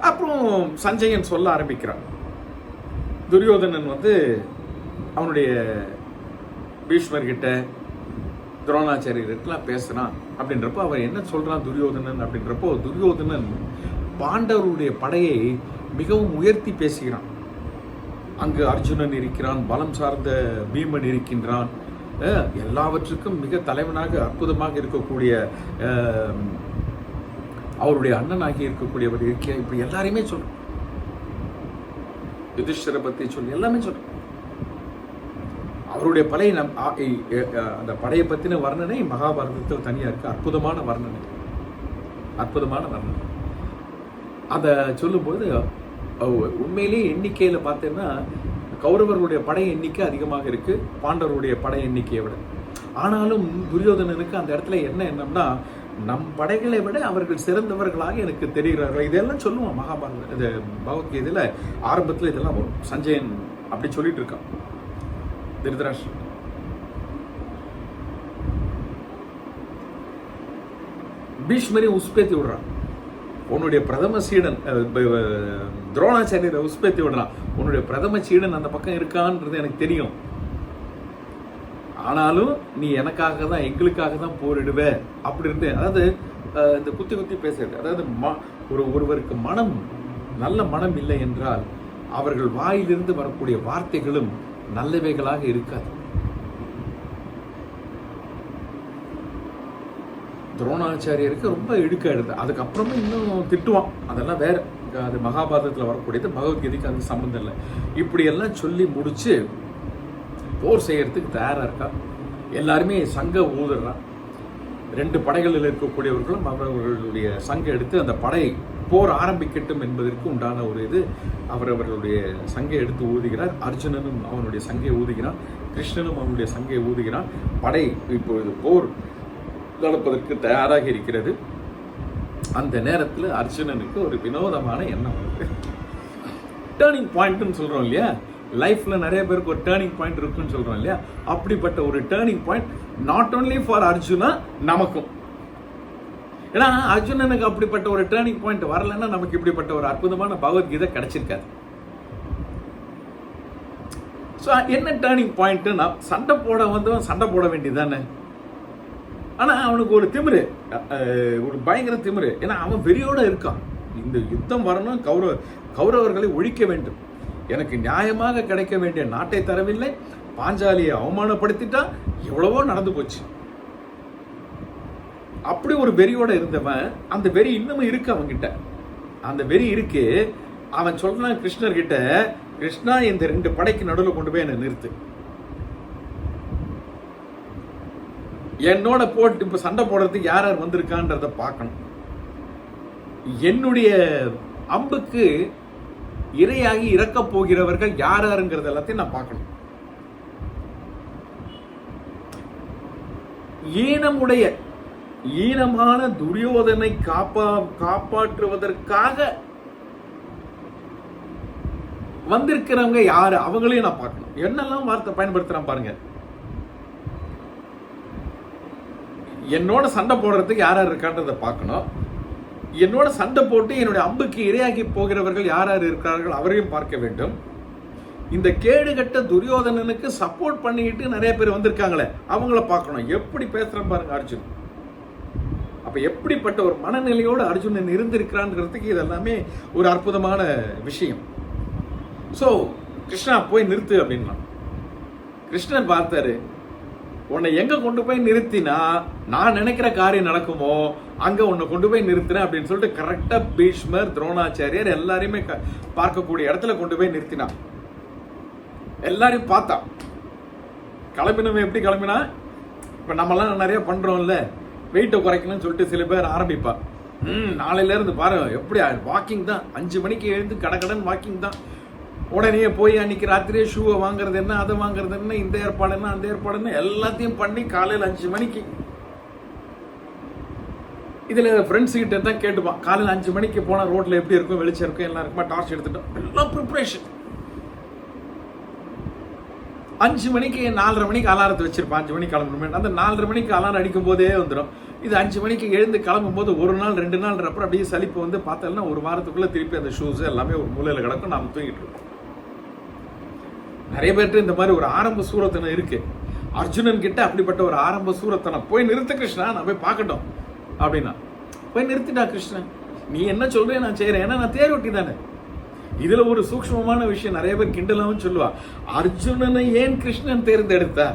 அப்புறம் சஞ்சயன் சொல்ல ஆரம்பிக்கிறான். துரியோதனன் அவனுடைய பீஷ்மர் கிட்ட துரோணாச்சாரியர்கிட்ட பேசுறான். அப்படின்றப்போ அவர் என்ன சொல்றான் துரியோதனன் அப்படின்றப்போ, துரியோதனன் பாண்டவருடைய படையை மிகவும் உயர்த்தி பேசுகிறான். அங்கு அர்ஜுனன் இருக்கிறான், பலம் சார்ந்த பீமன் இருக்கின்றான், எல்லாவற்றுக்கும் மிக தலைவனாக அற்புதமாக இருக்கக்கூடிய அவருடைய அண்ணனாகி இருக்கக்கூடியவர் இருக்கிற, இப்படி எல்லாரையுமே சொல்ற, யுதிஷ்டிர பத்தி சொல்லி எல்லாமே சொல்ற. அவருடைய படை அந்த படையை பத்தின வர்ணனை மகாபாரதத்தில் தனியா இருக்கு. அற்புதமான வர்ணனை, அற்புதமான வர்ணனை. அதை சொல்லும்போது உண்மையிலேயே எண்ணிக்கையில பார்த்தீங்கன்னா கௌரவர்களுடைய படை எண்ணிக்கை அதிகமாக இருக்கு பாண்டவருடைய படை எண்ணிக்கையை விட. ஆனாலும் துரியோதனனுக்கு அந்த இடத்துல என்ன எண்ணம்னா, நம் படைகளை விட அவர்கள் சிறந்தவர்களாக எனக்கு தெரிகிறார்கள். இதெல்லாம் சொல்லுவான் மகாபாரத இது பகவத்கீதையில ஆரம்பத்தில் இதெல்லாம் வரும். சஞ்சயன் அப்படி சொல்லிட்டு இருக்கான் திருதராஷ்டிரன். பீஷ்மரை உஸ்பேத்தி விடுறான். உன்னுடைய பிரதம சீடன் துரோணாச்சாரியரை உஸ்பேத்தி விடுறான். உன்னுடைய பிரதம சீடன் அந்த பக்கம் இருக்கான்றது எனக்கு தெரியும், ஆனாலும் நீ எனக்காக தான் எங்களுக்காக தான் போரிடுவ அப்படின்னு. அதாவது இந்த குத்தி குத்தி பேசுறது, அதாவது ஒருவருக்கு மனம் நல்ல மனம் இல்லை என்றால் அவர்கள் வாயிலிருந்து வரக்கூடிய வார்த்தைகளும் நல்லவைகளாக இருக்காது. துரோணாச்சாரியருக்கு ரொம்ப இடுக்க எடுத்து அதுக்கப்புறமா இன்னும் திட்டுவான், அதெல்லாம் வேற, அது மகாபாரதத்தில் வரக்கூடியது, பகவத்கீதைக்கு அது சம்பந்தம் இல்லை. இப்படி எல்லாம் சொல்லி முடிச்சு போர் செய்யறதுக்கு தயாரா இருக்கா. எல்லாருமே சங்க ஊதுறான். ரெண்டு படைகளில் இருக்கக்கூடியவர்களும் அவர்களுடைய சங்க எடுத்து அந்த படை போர் ஆரம்பிக்கட்டும் என்பதற்கு உண்டான ஒரு இது அவர்களுடைய சங்கை எடுத்து ஊதுகிறார். அர்ஜுனனும் அவனுடைய சங்கை ஊதுகிறான், கிருஷ்ணனும் அவனுடைய சங்கை ஊதுகிறான். படை இப்பொழுது போர் நடப்பதற்கு தயாராக இருக்கிறது. அந்த நேரத்தில் அர்ஜுனனுக்கு ஒரு வினோதமான எண்ணம் வருது. டேர்னிங் பாயிண்ட்னு சொல்றோம் இல்லையா, லைஃப்ல நிறைய பேருக்கு ஒரு டேர்னிங் பாயிண்ட் இருக்குன்னு சொல்றோம் இல்லையா, அப்படிப்பட்ட ஒரு turning point not only for Arjuna, நமக்கும். ஏன்னா அர்ஜுனனுக்கு அப்படிப்பட்ட ஒரு டேர்னிங் பாயிண்ட் வரலன்னா நமக்கு இப்படிப்பட்ட ஒரு அற்புதமான பகவத்கீதை கிடைச்சிருக்காது. என்ன டேர்னிங் பாயிண்ட்னா, சண்டை போட வந்தவன் சண்டை போட வேண்டியதானே. ஆனா அவனுக்கு ஒரு திமிரு, ஒரு பயங்கர திமிரு. ஏன்னா அவன் வெறியோட இருக்கான், இந்த யுத்தம் வரணும், கௌரவர்களை ஒழிக்க வேண்டும், எனக்கு நியாயமாக கிடைக்க வேண்டிய நாட்டை தரவில்லை, பாஞ்சாலியை அவமானப்படுத்திட்டா, எவ்வளவோ நடந்து போச்சு. அப்படி ஒரு வெறியோட இருந்தவன், அந்த வெறி இன்னமும் இருக்கு அவன்கிட்ட. அந்த வெறி இருக்கு. அவன் சொல்றான் கிருஷ்ணர் கிட்ட, கிருஷ்ணா இந்த 2 படைக்கு நடுவில் கொண்டு போய் என்ன நிறுத்து, என்னோட போட்டு இப்ப சண்டை போடுறதுக்கு யார் யார் வந்திருக்கான்றத பார்க்கணும், என்னுடைய அம்புக்கு இரையாகி இறக்க போகிறவர்கள் யார் யாருங்கிறது எல்லாத்தையும் நான் பார்க்கணும். ஈனமான துரியோதனை காப்பாற்றுவதற்காக வந்திருக்கிறவங்க யாரு, அவங்களையும் நான் பார்க்கணும். என்னெல்லாம் வார்த்தை பயன்படுத்துறான் பாருங்க. என்னோட சண்டை போடுறதுக்கு யார் யார் இருக்கான்றதை பார்க்கணும், என்னோட சண்டை போட்டு என்னுடைய அம்புக்கு இரையாகி போகிறவர்கள் யார் யார் இருக்கிறார்கள் அவரையும் பார்க்க வேண்டும். இந்த கேடுகட்ட துரியோதனனுக்கு சப்போர்ட் பண்ணிக்கிட்டு நிறைய பேர் வந்திருக்காங்களே அவங்கள பார்க்கணும். எப்படி பேசுறேன் பாருங்க அர்ஜுன். அப்ப எப்படிப்பட்ட ஒரு மனநிலையோடு அர்ஜுனன் இருந்திருக்கிறான்றதுக்கு இதெல்லாமே ஒரு அற்புதமான விஷயம். சோ கிருஷ்ணா போய் நிறுத்து அப்படின்னா கிருஷ்ணன் பார்த்தாரு, உன்னை எங்க கொண்டு போய் நிறுத்தினா நான் நினைக்கிற காரியம் நடக்குமோ அங்க உன்னை கொண்டு போய் நிறுத்தினேன் அப்படின்னு சொல்லிட்டு கரெக்டா பீஷ்மர், துரோணாச்சாரியர் எல்லாரையுமே பார்க்கக்கூடிய இடத்துல கொண்டு போய் நிறுத்தினான். எல்லாரையும் பார்த்தா கிளம்பினவன் எப்படி கிளம்பினா, இப்ப நம்மலாம் நிறைய பண்றோம்ல, வெயிட்டை குறைக்கணும்னு சொல்லிட்டு சில பேர் ஆரம்பிப்பா. நாளையில இருந்து பாரு எப்படி வாக்கிங் தான், 5 மணிக்கு எழுந்து கடகடன் வாக்கிங் தான், உடனே போய் அன்னைக்கு ராத்திரியே ஷூவை வாங்குறது என்ன, அதை வாங்குறது என்ன, இந்த ஏற்பாடு என்ன, அந்த ஏற்பாடு என்ன, எல்லாத்தையும் பண்ணி காலையில் 5 மணிக்கு. இதுல ஃப்ரெண்ட்ஸ் கிட்ட தான் கேட்டுப்பான், காலையில் 5 மணிக்கு போனா ரோட்ல எப்படி இருக்கும், வெளிச்சம் இருக்கும், எல்லாம் இருக்குமா, டார்ச் எடுத்துட்டோம், எல்லாம் ப்ரிப்பரேஷன். 5 மணிக்கு 4:30 மணிக்கு அலாரத்தை வச்சிருப்பான், 5 மணிக்கு கிளம்பணும். அந்த 4:30 மணிக்கு அலாரம் அடிக்கும் போதே வந்துடும். இது 5 மணிக்கு எழுந்து கிளம்பும் போது 1 நாள் 2 நாள் அப்புறம் அப்படியே சலிப்பு வந்து பார்த்தோம்னா 1 வாரத்துக்குள்ள திருப்பி அந்த ஷூஸ் எல்லாமே ஒரு மூலையில கிடக்கும், நாம தூங்கிட்டு இருக்கோம். நிறைய பேர்ட்டு இந்த மாதிரி ஒரு ஆரம்ப சூரத்தனம் இருக்கு. அர்ஜுனன் கிட்ட அப்படிப்பட்ட ஒரு ஆரம்ப சூரத்தனம். போய் நிறுத்த கிருஷ்ணா, நான் போய் பார்க்கட்டும் அப்படின்னா போய் நிறுத்திட்டா கிருஷ்ணன். நீ என்ன சொல்ற நான் செய்யறேன், ஏன்னா நான் தேர் ஒட்டி தானே. இதுல ஒரு சூக்ஷ்மமான விஷயம் நிறைய பேர் கிண்டலாவும் சொல்லுவா, அர்ஜுனனை ஏன் கிருஷ்ணன் தேர்ந்தெடுத்தா,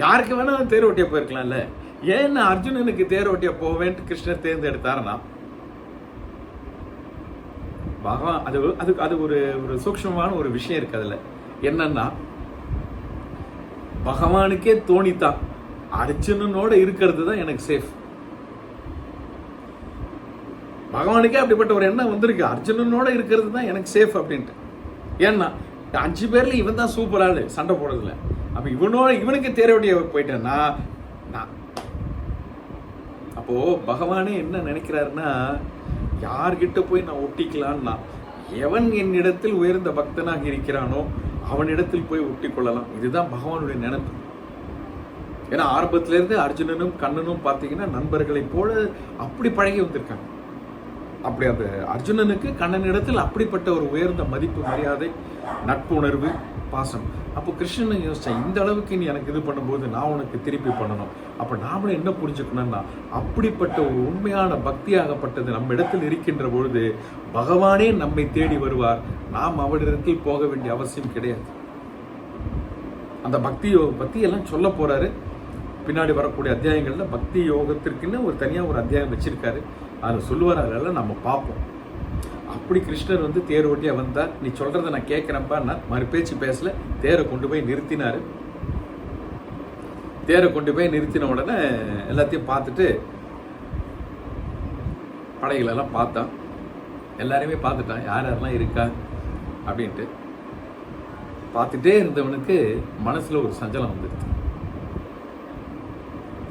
யாருக்கு வேணா தேர் ஓட்டிய போயிருக்கலாம்ல, ஏன் அர்ஜுனனுக்கு தேர் ஓட்டிய போவேன்ட்டு கிருஷ்ணர் தேர்ந்தெடுத்தாருன்னா பகவான் அது ஒரு சூக்ஷ்மமான ஒரு விஷயம் இருக்கு. அதுல என்னன்னா பகவானுக்கே தோணித்தான் அர்ஜுனனோட இருக்கிறது தான் எனக்கு சேஃப். பகவானுக்கே அப்படிப்பட்ட ஒரு எண்ணம் வந்திருக்கு, அர்ஜுனனோட இருக்கிறது தான் எனக்கு சேஃப் அப்படின்ட்டு. ஏன்னா 5 பேர்ல இவன் தான் சூப்பர் ஆளு சண்டை போடுறதுல. அப்ப இவனுக்கு தேரோட்டிய போயிட்டேன்னா அப்போ பகவானே என்ன நினைக்கிறாருன்னா, யார்கிட்ட போய் நான் ஒட்டிக்கலான்னா, எவன் என்னிடத்தில் உயர்ந்த பக்தனாக இருக்கிறானோ அவனிடத்தில் போய் ஒட்டி கொள்ளலாம். இதுதான் பகவானுடைய நினைப்பு. ஏன்னா ஆரம்பத்தில இருந்து அர்ஜுனனும் கண்ணனும் பார்த்தீங்கன்னா நண்பர்களை போல அப்படி பழகி வந்திருக்காங்க. அப்படி அந்த அர்ஜுனனுக்கு கண்ணனிடத்தில் அப்படிப்பட்ட ஒரு உயர்ந்த மதிப்பு, மரியாதை, நட்புணர்வு, பாசம். அப்போ கிருஷ்ணன் யோசிச்சேன், இந்த அளவுக்கு நீ எனக்கு இது பண்ணும்போது நான் உனக்கு திருப்பி பண்ணணும். அப்போ நாமளும் என்ன புரிஞ்சுக்கணும்னா, அப்படிப்பட்ட ஒரு உண்மையான பக்தியாகப்பட்டது நம்ம இடத்தில் இருக்கின்ற பொழுது பகவானே நம்மை தேடி வருவார். நாம் அவரிடத்தில் போக வேண்டிய அவசியம் கிடையாது. அந்த பக்தியெல்லாம் சொல்ல போறாரு பின்னாடி வரக்கூடிய அத்தியாயங்கள்ல. பக்தி யோகத்திற்குன்னு ஒரு தனியாக ஒரு அத்தியாயம் வச்சிருக்காரு, அதை சொல்லுவார். அதெல்லாம் நம்ம பார்ப்போம். அப்படி கிருஷ்ணர் வந்து தேர் ஓட்டியா வந்தார். நீ சொல்றதை நான் கேட்கிறேன்ப்பா, மறு பேச்சு பேசல. தேரை கொண்டு போய் நிறுத்தினாரு. தேரை கொண்டு போய் நிறுத்தின உடனே எல்லாத்தையும் பார்த்துட்டு படைகளெல்லாம் பார்த்தான். எல்லாரையுமே பார்த்துட்டான், யார் யாரெல்லாம் இருக்கா அப்படின்ட்டு. பார்த்துட்டே இருந்தவனுக்கு மனசுல ஒரு சஞ்சலம் வந்துடுது.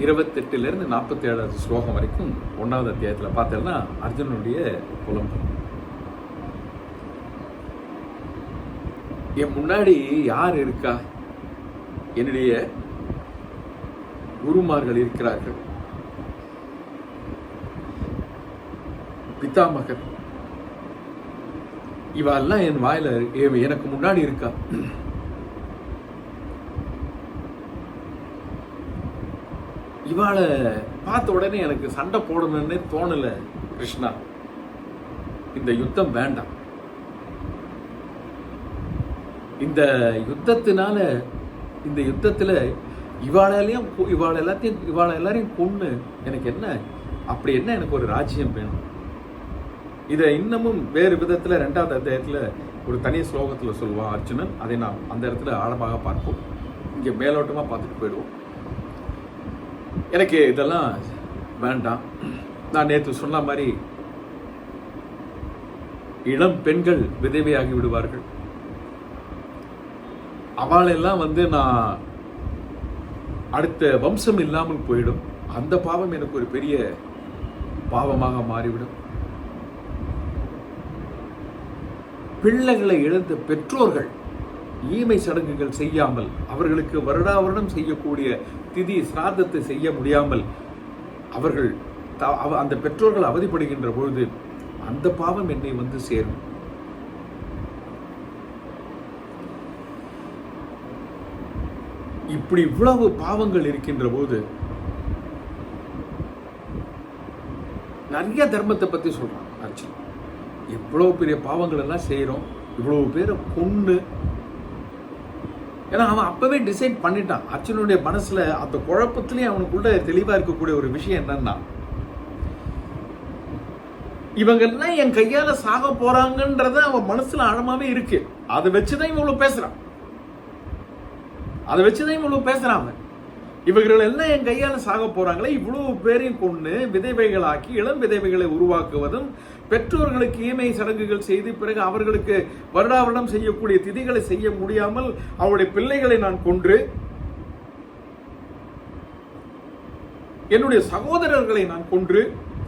28 - 47 ஸ்லோகம் வரைக்கும் 1வது அத்தியாயத்தில் பார்த்தேன்னா அர்ஜுனனுடைய புலம்பு. என் முன்னாடி யார் இருக்கா, என்னுடைய குருமார்கள் இருக்கிறார்கள், பிதாமகர், இவெல்லாம் என் வாயில எனக்கு முன்னாடி இருக்கா. இவாளை பார்த்த உடனே எனக்கு சண்டை போடணும்னு தோணல கிருஷ்ணா. இந்த யுத்தம் வேண்டாம். இந்த யுத்தத்தினால, இந்த யுத்தத்துல இவாள எல்லாரையும் கொன்னு எனக்கு என்ன, அப்படி என்ன எனக்கு ஒரு ராஜ்யம் வேணும். இதை இன்னமும் வேறு விதத்துல 2வது அத்தியாயத்துல ஒரு தனி ஸ்லோகத்துல சொல்லுவான் அர்ஜுனன். அதை நாம் அந்த இடத்துல ஆழமாக பார்ப்போம். இங்க மேலோட்டமா பார்த்துட்டு போயிடுவோம். எனக்கு இதெல்லாம் வேண்டாம். நான் நேற்று சொன்ன மாதிரி இளம் பெண்கள் விதவையாகி விடுவார்கள். அவளெல்லாம் நான் அடுத்த வம்சம் இல்லாமல் போயிடும். அந்த பாவம் எனக்கு ஒரு பெரிய பாவமாக மாறிவிடும். பிள்ளைகளை இழந்த பெற்றோர்கள் ஈமை சடங்குகள் செய்யாமல், அவர்களுக்கு வருடா வருடம் செய்யக்கூடிய திதி சிராதத்தை செய்ய முடியாமல் அவர்கள் அந்த பெற்றோர்கள் அவதிப்படுகின்ற பொழுது அந்த பாவம் என்னை சேரும். இப்படி இவ்வளவு பாவங்கள் இருக்கின்ற போது நிறைய தர்மத்தை பத்தி சொல்றான் அர்ஜுன். இவ்வளவு பெரிய பாவங்கள் எல்லாம் செய்யறோம், இவ்வளவு பேரை கொன்னு. ஏன்னா அவன் அப்பவே டிசைட் பண்ணிட்டான். அர்ஜுனுடைய மனசுல அந்த குழப்பத்திலேயே அவனுக்குள்ள தெளிவா இருக்கக்கூடிய ஒரு விஷயம் என்னன்னா, இவங்கெல்லாம் என் கையால சாக போறாங்கன்றத அவன் மனசுல ஆழமாவே இருக்கு. அதை வச்சுதான் இவ்வளவு பேசுறான். அவன் இவர்கள் எல்லாம் என் கையால சாக போறாங்களே, இவ்வளவு பேரையும் கொண்டு விதவைகளாக்கி இளம் விதவைகளை உருவாக்குவதும், பெற்றோர்களுக்கு ஈமை சடங்குகள் செய்து பிறகு அவர்களுக்கு வருடாவருடம் செய்யக்கூடிய திதிகளை செய்ய முடியாமல் அவருடைய பிள்ளைகளை நான் கொன்று, என்னுடைய சகோதரர்களை நான் கொன்று,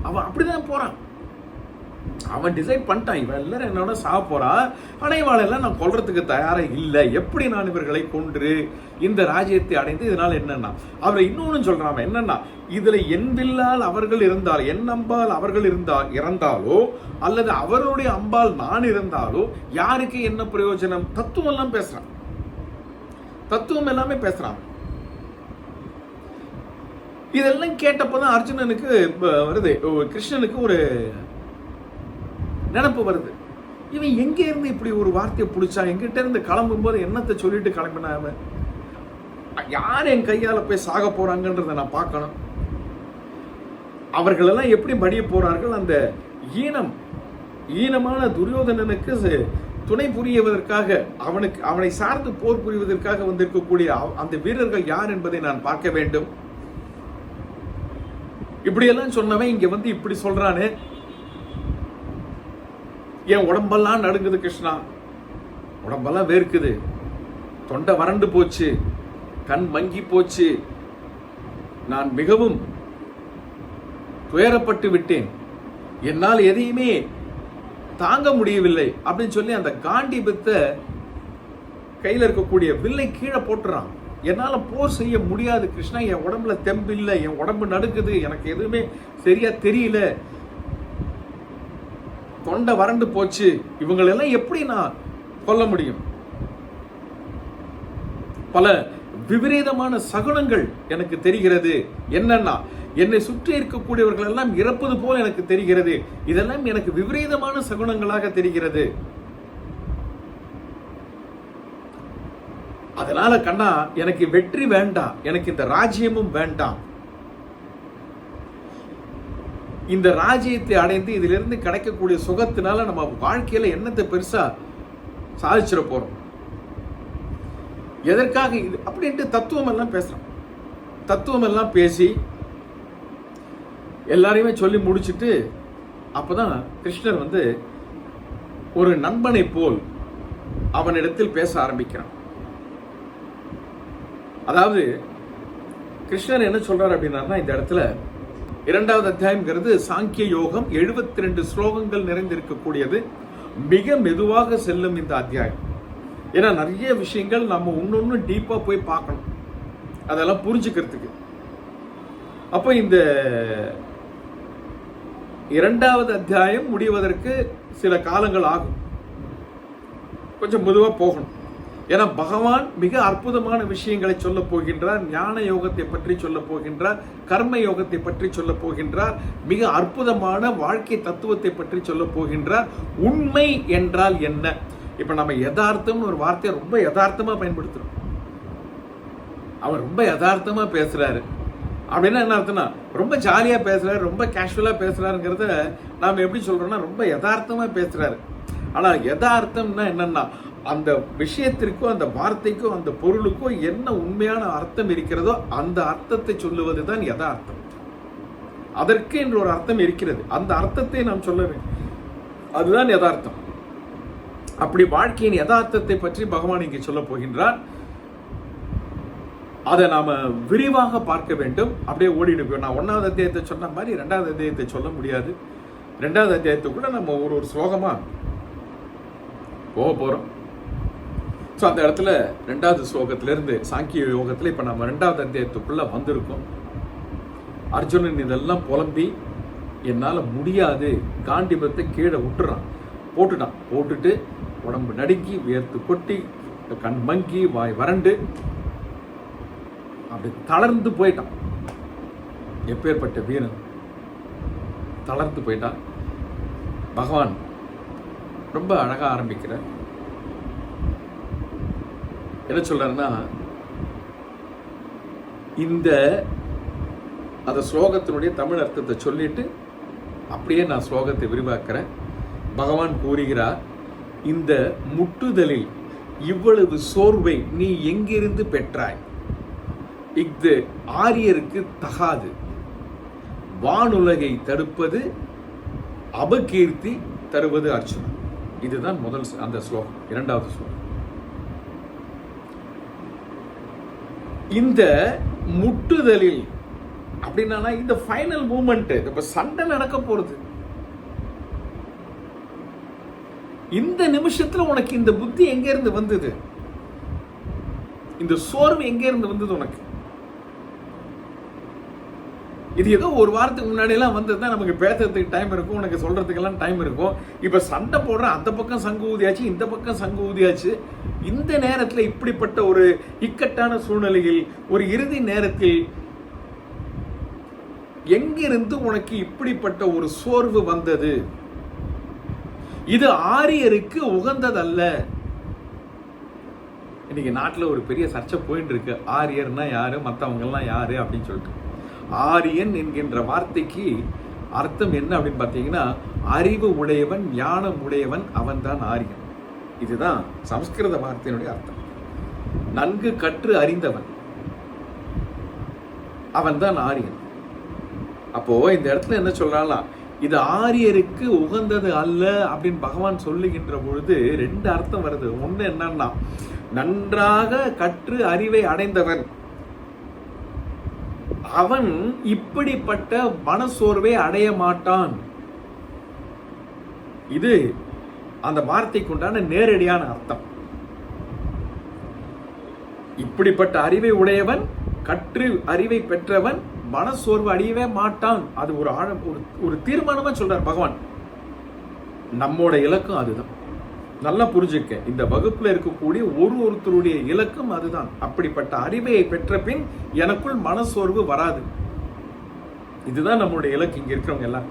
அவன் அப்படிதான் போறான். அவன் டிசைட் பண்ணிட்டான், இவன் எல்லாரும் என்னோட சாக போறா, ஆனா இவாளெல்லாம் நான் கொல்றதுக்கு தயாரா இல்லை. எப்படி நான் இவர்களை கொன்று இந்த ராஜ்யத்தை அடைந்து, இதனால என்னன்னா அவரை இன்னொன்னு சொல்றான். என்னன்னா, இதுல என் வில்லால் அவர்கள் இருந்தால், என் அம்பால் அவர்கள் இறந்தாலோ அல்லது அவருடைய அம்பால் நான் இருந்தாலோ யாருக்கு என்ன பிரயோஜனம்? தத்துவம் எல்லாம் பேசுறான். தத்துவம் எல்லாமே பேசுறான். இதெல்லாம் கேட்டப்பதான் அர்ஜுனனுக்கு வருது, கிருஷ்ணனுக்கு ஒரு நினப்பு வருது. இவன் எங்க இருந்து இப்படி ஒரு வார்த்தையை பிடிச்சா? எங்கிட்ட இருந்து கிளம்பும் போது என்னத்தை சொல்லிட்டு கிளம்பினாம? யார் என் கையால போய் சாக போறாங்கன்றத நான் பார்க்கணும். அவர்கள் எல்லாம் எப்படி மடிய போறார்கள்? அந்த ஈனமான துரியோதனனுக்கு துணை புரிவதற்காக, அவனை சார்ந்து போர் புரிவதற்காக வந்திருக்கக்கூடிய அந்த வீரர்கள் யார் என்பதை நான் பார்க்க வேண்டும். இப்படி எல்லாம் சொன்னவன் இங்க இப்படி சொல்றானே. என் உடம்பெல்லாம் நடுங்குது கிருஷ்ணா, உடம்பெல்லாம் வேர்க்குது, தொண்டை வறண்டு போச்சு, கண் மங்கி போச்சு, நான் மிகவும் துயரப்பட்டு விட்டேன், என்னால் எதையுமே தாங்க முடியவில்லை அப்படின்னு சொல்லி அந்த காண்டீபத்தை கையில் இருக்கக்கூடிய வில்லை கீழே போட்டுறான். என்னால போர் செய்ய முடியாது கிருஷ்ணா, என் உடம்புல தெம்பு இல்லை, என் உடம்பு நடுக்குது, எனக்கு எதுவுமே சரியா தெரியல, தொண்டை வறண்டு போச்சு, இவங்களெல்லாம் எப்படி நான் கொல்ல முடியும்? பல விபரீதமான சகுனங்கள் எனக்கு தெரிகிறது. என்னன்னா, என்னை சுற்றி இருக்கக்கூடியவர்கள் எல்லாம் இறப்பது போல எனக்கு தெரிகிறது. இதெல்லாம் எனக்கு விபரீதமான சகுனங்களாக தெரிகிறது. அதனால கண்ணா, எனக்கு வெற்றி வேண்டாம், எனக்கு இந்த ராஜ்யமும் வேண்டாம். இந்த ராஜ்யத்தை அடைந்து இதிலிருந்து கிடைக்கக்கூடிய சுகத்தினால நம்ம வாழ்க்கையில என்னத்தை பெருசா சாதிச்சிட போறோம்? எதற்காக இது அப்படின்ட்டு தத்துவம் எல்லாம் பேசுறான். தத்துவம் எல்லாம் பேசி எல்லாரையுமே சொல்லி முடிச்சுட்டு அப்பதான் கிருஷ்ணர் ஒரு நண்பனை போல் அவனிடத்தில் பேச ஆரம்பிக்கிறான். அதாவது கிருஷ்ணர் என்ன சொல்றாரு அப்படின்னா, இந்த இடத்துல 2வது அத்தியாயம்ங்கிறது சாங்கிய யோகம், 72 ஸ்லோகங்கள் நிறைந்திருக்கக்கூடியது. மிக மெதுவாக செல்லும் இந்த அத்தியாயம். ஏன்னா நிறைய விஷயங்கள் நம்ம ஒன்னொன்னு டீப்பா போய் பார்க்கணும், அதெல்லாம் புரிஞ்சுக்கிறதுக்கு. அப்போ இந்த 2வது அத்தியாயம் முடிவதற்கு சில காலங்கள் ஆகும், கொஞ்சம் மெதுவா போகணும். ஏன்னா பகவான் மிக அற்புதமான விஷயங்களை சொல்ல போகின்றார். ஞான யோகத்தை பற்றி சொல்ல போகின்றார், கர்ம யோகத்தை பற்றி சொல்ல போகின்றார், மிக அற்புதமான வாழ்க்கை தத்துவத்தை பற்றி சொல்ல போகின்றார். உண்மை என்றால் என்ன? இப்ப நம்ம யதார்த்தம் ஒரு வார்த்தையை ரொம்ப யதார்த்தமா பயன்படுத்துறோம். அவர் ரொம்ப யதார்த்தமா பேசுறாரு அப்படின்னா என்ன அர்த்தம்னா ரொம்ப ஜாலியா பேசுறாரு, ரொம்ப கேஷுவலா பேசுறாருங்கிறத நாம எப்படி சொல்றோம்னா ரொம்ப யதார்த்தமா பேசுறாரு. ஆனா யதார்த்தம்னா என்னன்னா அந்த விஷயத்திற்கோ அந்த வார்த்தைக்கோ அந்த பொருளுக்கோ என்ன உண்மையான அர்த்தம் இருக்கிறதோ அந்த அர்த்தத்தை சொல்லுவதுதான் யதார்த்தம். அதற்கு என்று ஒரு அர்த்தம் இருக்கிறது, அந்த அர்த்தத்தை நாம் சொல்ல வேண்டும், அதுதான் யதார்த்தம். அப்படி வாழ்க்கையின் யதார்த்தத்தை பற்றி பகவான் இங்கே சொல்ல போகின்றார். அதை நாம விரிவாக பார்க்க வேண்டும். அப்படியே ஓடிட்டு போய் நான் 1வது அத்தியாயத்தை சொன்ன மாதிரி 2வது அத்தியாயத்தை சொல்ல முடியாது. 2வது அத்தியாயத்துக்குள்ள நம்ம ஒரு ஸ்லோகமா போக போறோம். ஸோ அந்த இடத்துல 2வது ஸ்லோகத்திலிருந்து சாங்கிய யோகத்தில் இப்போ நம்ம 2வது அத்தியாயத்துக்குள்ள வந்திருக்கோம். அர்ஜுனன் இதெல்லாம் புலம்பி என்னால் முடியாது காண்டிபத்தை கீழே போட்டுட்டு உடம்பு நடுங்கி வியர்த்து கொட்டி கண் மங்கி வாய் வறண்டு அப்படி தளர்ந்து போயிட்டான். எப்பேற்பட்ட வீரன் தளர்ந்து போயிட்டான். பகவான் ரொம்ப அழகா ஆரம்பிக்கிறார். என்ன சொல்றாருன்னா அந்த ஸ்லோகத்தினுடைய தமிழ் அர்த்தத்தை சொல்லிட்டு அப்படியே நான் ஸ்லோகத்தை விரிவாக்குறேன். பகவான் கூறுகிறார், இந்த முட்டுதலில் இவ்வளவு சோர்வை நீ எங்கிருந்து பெற்றாய்? இது ஆரியருக்கு தகாது. வானுலகை தடுப்பது அபகீர்த்தி தருவது அர்ஜுனா. இதுதான் முதல் அந்த ஸ்லோகம். 2வது ஸ்லோகம். இந்த முட்டுதலில் அப்படின்னா இந்த ஃபைனல் மூமெண்ட், இப்ப சண்டை நடக்க போறது, இந்த நிமிஷத்துல உனக்கு இந்த புத்தி எங்க இருந்து வந்தது? இந்த சோர்வு எங்க இருந்து வந்தது உனக்கு? இது ஏதோ ஒரு வாரத்துக்கு முன்னாடி எல்லாம் வந்ததுதான் நமக்கு பேசுறதுக்கு டைம் இருக்கும், உனக்கு சொல்றதுக்கெல்லாம் டைம் இருக்கும். இப்ப சண்டை போடுற அந்த பக்கம் சங்கு ஊதியாச்சு, இந்த பக்கம் சங்கு ஊதியாச்சு. இந்த நேரத்துல இப்படிப்பட்ட ஒரு இக்கட்டான சூழ்நிலையில் ஒரு இறுதி நேரத்தில் எங்கிருந்து உனக்கு இப்படிப்பட்ட ஒரு சோர்வு வந்தது? இது ஆரியருக்கு உகந்ததல்ல. இன்னைக்கு நாட்டில் ஒரு பெரிய சர்ச்சை போயிட்டு இருக்கு. ஆரியர்னா யாரு, மற்றவங்க எல்லாம் யாரு அப்படின்னு சொல்லிட்டு. ஆரியன் என்கின்ற வார்த்தைக்கு அர்த்தம் என்ன அப்படின்னு பார்த்தீங்கன்னா, அறிவு உடையவன், ஞானம் உடையவன், அவன் தான் ஆரியன். இதுதான் சமஸ்கிருத வார்த்தையினுடைய அர்த்தம். நன்கு கற்று அறிந்தவன், அவன் தான் ஆரியன். அப்போ இந்த இடத்துல என்ன சொல்றான், இது ஆரியருக்கு உகந்தது அல்ல அப்படின்னு பகவான் சொல்லுகின்ற பொழுது 2 அர்த்தம் வருது. ஒண்ணு என்னன்னா, நன்றாக கற்று அறிவை அடைந்தவன் அவன் இப்படிப்பட்ட மனசோர்வை அடைய மாட்டான். இது அந்த வார்த்தைக்கு உண்டான நேரடியான அர்த்தம். இப்படிப்பட்ட அறிவை உடையவன், கற்று அறிவை பெற்றவன் மனசோர்வு அடையவே மாட்டான். அது ஒரு தீர்மானமா சொல்றார் பகவான். நம்மோட இலக்கம் அதுதான். நல்லா புரிஞ்சுக்க, இந்த வகுப்புல இருக்கக்கூடிய ஒருத்தருடைய இலக்கம் அதுதான். அப்படிப்பட்ட அறிவை பெற்ற பின் எனக்குள் மனசோர்வு வராது. இதுதான் நம்மளுடைய இலக்கு இங்க இருக்கிறவங்க எல்லாம்.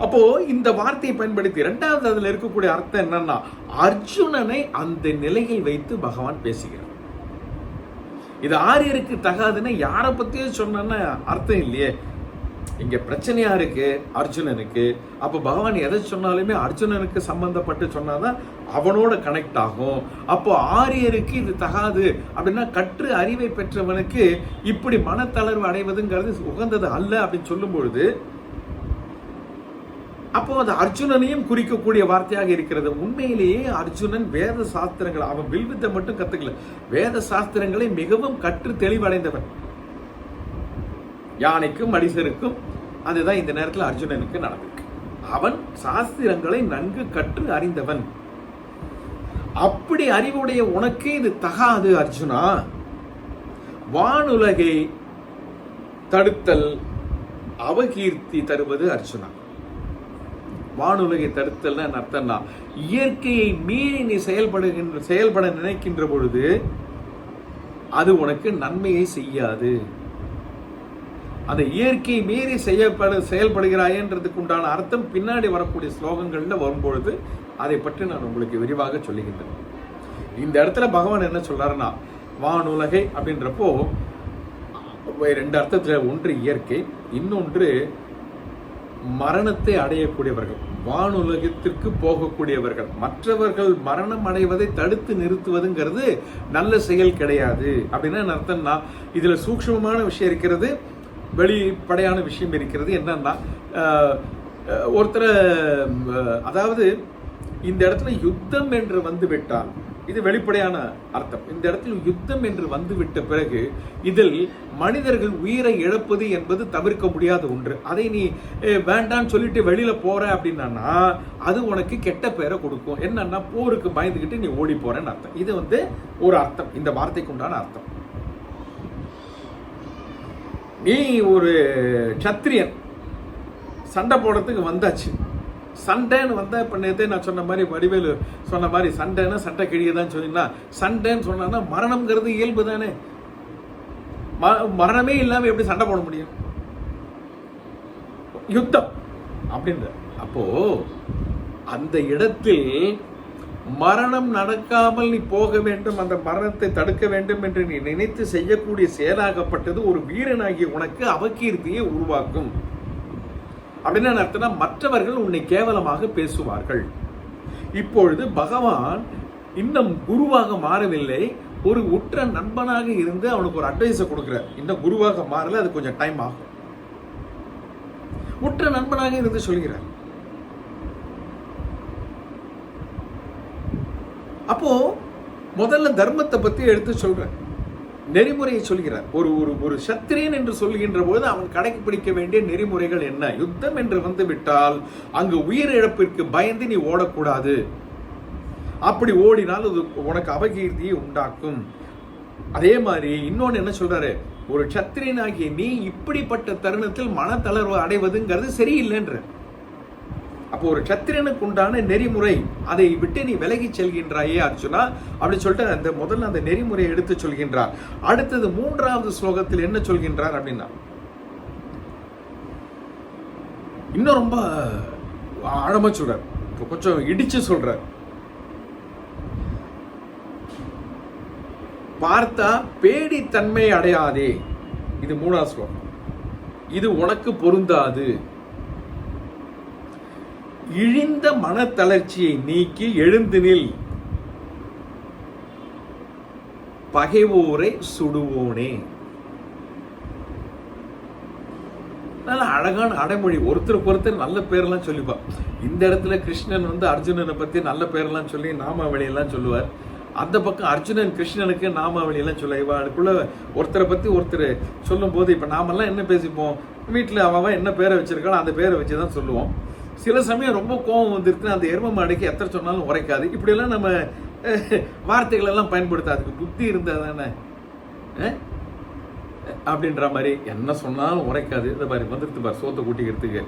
அப்போ இந்த வார்த்தையை பயன்படுத்தி 2வது அதுல இருக்கக்கூடிய அர்த்தம் என்னன்னா, அர்ஜுனனை அந்த நிலையில் வைத்து பகவான் பேசுகிறார். இது ஆரியருக்கு தகாதுன்னு யாரை பத்தியும் சொன்னா அர்த்தம் இல்லையே. இங்க பிரச்சனையா இருக்கு அர்ஜுனனுக்கு. அப்ப பகவான் எதை சொன்னாலுமே அர்ஜுனனுக்கு சம்பந்தப்பட்டு சொன்னாதான் அவனோட கனெக்ட் ஆகும். அப்போ ஆரியருக்கு இது தகாது அப்படின்னா, கற்று அறிவை பெற்றவனுக்கு இப்படி மனத்தளர்வு அடைவதுங்கிறது உகந்தது அல்ல அப்படின்னு சொல்லும் பொழுது, அப்போ அது அர்ஜுனனையும் குறிக்கக்கூடிய வார்த்தையாக இருக்கிறது. உண்மையிலேயே அர்ஜுனன் வேத சாஸ்திரங்களை, அவன் வில்வித்தை மட்டும் கத்துக்கல, வேத சாஸ்திரங்களை மிகவும் கற்று தெளிவடைந்தவன். யானைக்கும் மனிதருக்கும் அதுதான் இந்த நேரத்தில் அர்ஜுனனுக்கு நடந்திருக்கு. அவன் சாஸ்திரங்களை நன்கு கற்று அறிந்தவன். அப்படி அறிவுடைய உனக்கு இது தகாது அர்ஜுனா. வானுலகை தடுத்தல் அவகீர்த்தி தருவது அர்ஜுனா. வானுலகை தடுத்தல் அர்த்தம்னா, இயற்கையை மீறி நீ செயல்பட நினைக்கின்ற பொழுது அது உனக்கு நன்மையை செய்யாது. அந்த இயற்கை மீறி செயல்படுகிறாயன்றதுக்கு உண்டான அர்த்தம் பின்னாடி வரக்கூடிய ஸ்லோகங்கள்ல வரும்பொழுது அதை பற்றி நான் உங்களுக்கு விரிவாக சொல்லுகின்றேன். இந்த இடத்துல பகவான் என்ன சொல்றாருன்னா, வானுலகை அப்படின்றப்போ ரெண்டு அர்த்தத்தில், ஒன்று இயற்கை, இன்னொன்று மரணத்தை அடையக்கூடியவர்கள், வானுலகத்திற்கு போகக்கூடியவர்கள். மற்றவர்கள் மரணம் அடைவதை தடுத்து நிறுத்துவதுங்கிறது நல்ல செயல் கிடையாது. அப்படின்னா அர்த்தம்னா இதுல சூக்ஷ்மமான விஷயம் இருக்கிறது, வெளிப்படையான விஷயம் இருக்கிறது. என்னன்னா ஒருத்தரை, அதாவது இந்த இடத்துல யுத்தம் என்று வந்து விட்டால், இது வெளிப்படையான அர்த்தம். இந்த இடத்துல யுத்தம் என்று வந்துவிட்ட பிறகு இதில் மனிதர்கள் உயிரை இழப்பது என்பது தவிர்க்க முடியாத ஒன்று. அதை நீ வேண்டான்னு சொல்லிட்டு வெளியில போற அப்படின்னா அது உனக்கு கெட்ட பேரை கொடுக்கும். என்னன்னா போருக்கு பயந்துகிட்டு நீ ஓடி போறேன்னு அர்த்தம். இது ஒரு அர்த்தம், இந்த வார்த்தைக்கு உண்டான அர்த்தம். நீ ஒரு சத்திரியன், சண்டை போடுறதுக்கு வந்தாச்சு. சண்டைன்னு வந்தா இப்ப நேரத்தை நான் சொன்ன மாதிரி, வடிவேலு சொன்ன மாதிரி, சண்டைன்னா சண்டை கிழியதான் சொன்னீங்கன்னா, சண்டைன்னு சொன்னா மரணம்ங்கிறது இயல்பு தானே. மரணமே இல்லாம எப்படி சண்டை போட முடியும்? யுத்தம் அப்படின்ற அப்போ அந்த இடத்தில் மரணம் நடக்காமல் நீ போக வேண்டும், அந்த மரணத்தை தடுக்க வேண்டும் என்று நீ நினைத்து செய்யக்கூடிய செயலாகப்பட்டது ஒரு வீரனாகிய உனக்கு அபகீர்த்தியை உருவாக்கும். அப்படின்னு அர்த்தம்னா மற்றவர்கள் உன்னை கேவலமாக பேசுவார்கள். இப்பொழுது பகவான் இன்னும் குருவாக மாறவில்லை, ஒரு உற்ற நண்பனாக இருந்து அவனுக்கு ஒரு அட்வைஸை கொடுக்கிறார். இன்னும் குருவாக மாறல, அது கொஞ்சம் டைம் ஆகும். உற்ற நண்பனாக இருந்து சொல்கிறார். அப்போ முதல்ல தர்மத்தை பத்தி எடுத்து சொல்ற, நெறிமுறையை சொல்கிறார். ஒரு ஒரு சத்திரியன் என்று சொல்கின்ற போது அவன் கடைபிடிக்க வேண்டிய நெறிமுறைகள் என்ன? யுத்தம் என்று வந்து விட்டால் அங்கு உயிரிழப்பிற்கு பயந்து நீ ஓடக்கூடாது. அப்படி ஓடினால் அது உனக்கு அபகீர்த்தியை உண்டாக்கும். அதே மாதிரி இன்னொன்னு என்ன சொல்றாரு, ஒரு சத்திரியனாகிய நீ இப்படிப்பட்ட தருணத்தில் மனத்தளர்வு அடைவதுங்கிறது சரியில்லைன்ற. அப்போ ஒரு சத்திரியனுக்கு உண்டான நெறிமுறை, அதை விட்டு நீ விலகி செல்கின்றாயே அர்ஜுனா அப்படி சொல்லிட்டு அந்த முதல்ல அந்த நெறிமுறையை எடுத்து சொல்கின்றார். அடுத்தது 3வது ஸ்லோகத்தில் என்ன சொல்கின்றார் அப்படின்னா, இன்னும் ரொம்ப ஆழமா சொல்றார், கொஞ்சம் இடிச்சு சொல்றார். பார்த்தா பேடித்தன்மை அடையாதே, இது 3வது ஸ்லோகம். இது உனக்கு பொருந்தாது. இழிந்த மனத்தளர்ச்சியை நீக்கி எழுந்து நில், பகைவோரை சுடுவோனே. நல்ல அழகான அடைமொழி. ஒருத்தருக்கு ஒருத்தர் நல்ல பேரெல்லாம் சொல்லிப்பா. இந்த இடத்துல கிருஷ்ணன் அர்ஜுனனை பத்தி நல்ல பேரெல்லாம் சொல்லி நாமாவளியெல்லாம் சொல்லுவார். அந்த பக்கம் அர்ஜுனன் கிருஷ்ணனுக்கு நாமாவளியெல்லாம் சொல்ல, இவளுக்குள்ள ஒருத்தரை பத்தி ஒருத்தர் சொல்லும் போது இப்ப நாமெல்லாம் என்ன பேசிப்போம், வீட்டுல அவன் என்ன பேரை வச்சிருக்காளோ அந்த பேரை வச்சுதான் சொல்லுவோம். சில சமயம் ரொம்ப கோபம் வந்துருக்கு, அந்த எரும மாடுக்கு எத்தனை சொன்னாலும் உரைக்காது. இப்படியெல்லாம் நம்ம வார்த்தைகள் எல்லாம் பயன்படுத்தாதுக்கு புத்தி இருந்தா தானே அப்படின்ற மாதிரி என்ன சொன்னாலும் உரைக்காது. இந்த மாதிரி வந்துருக்கு பாரு சோத்தை கூட்டிக்கிறதுக்கு,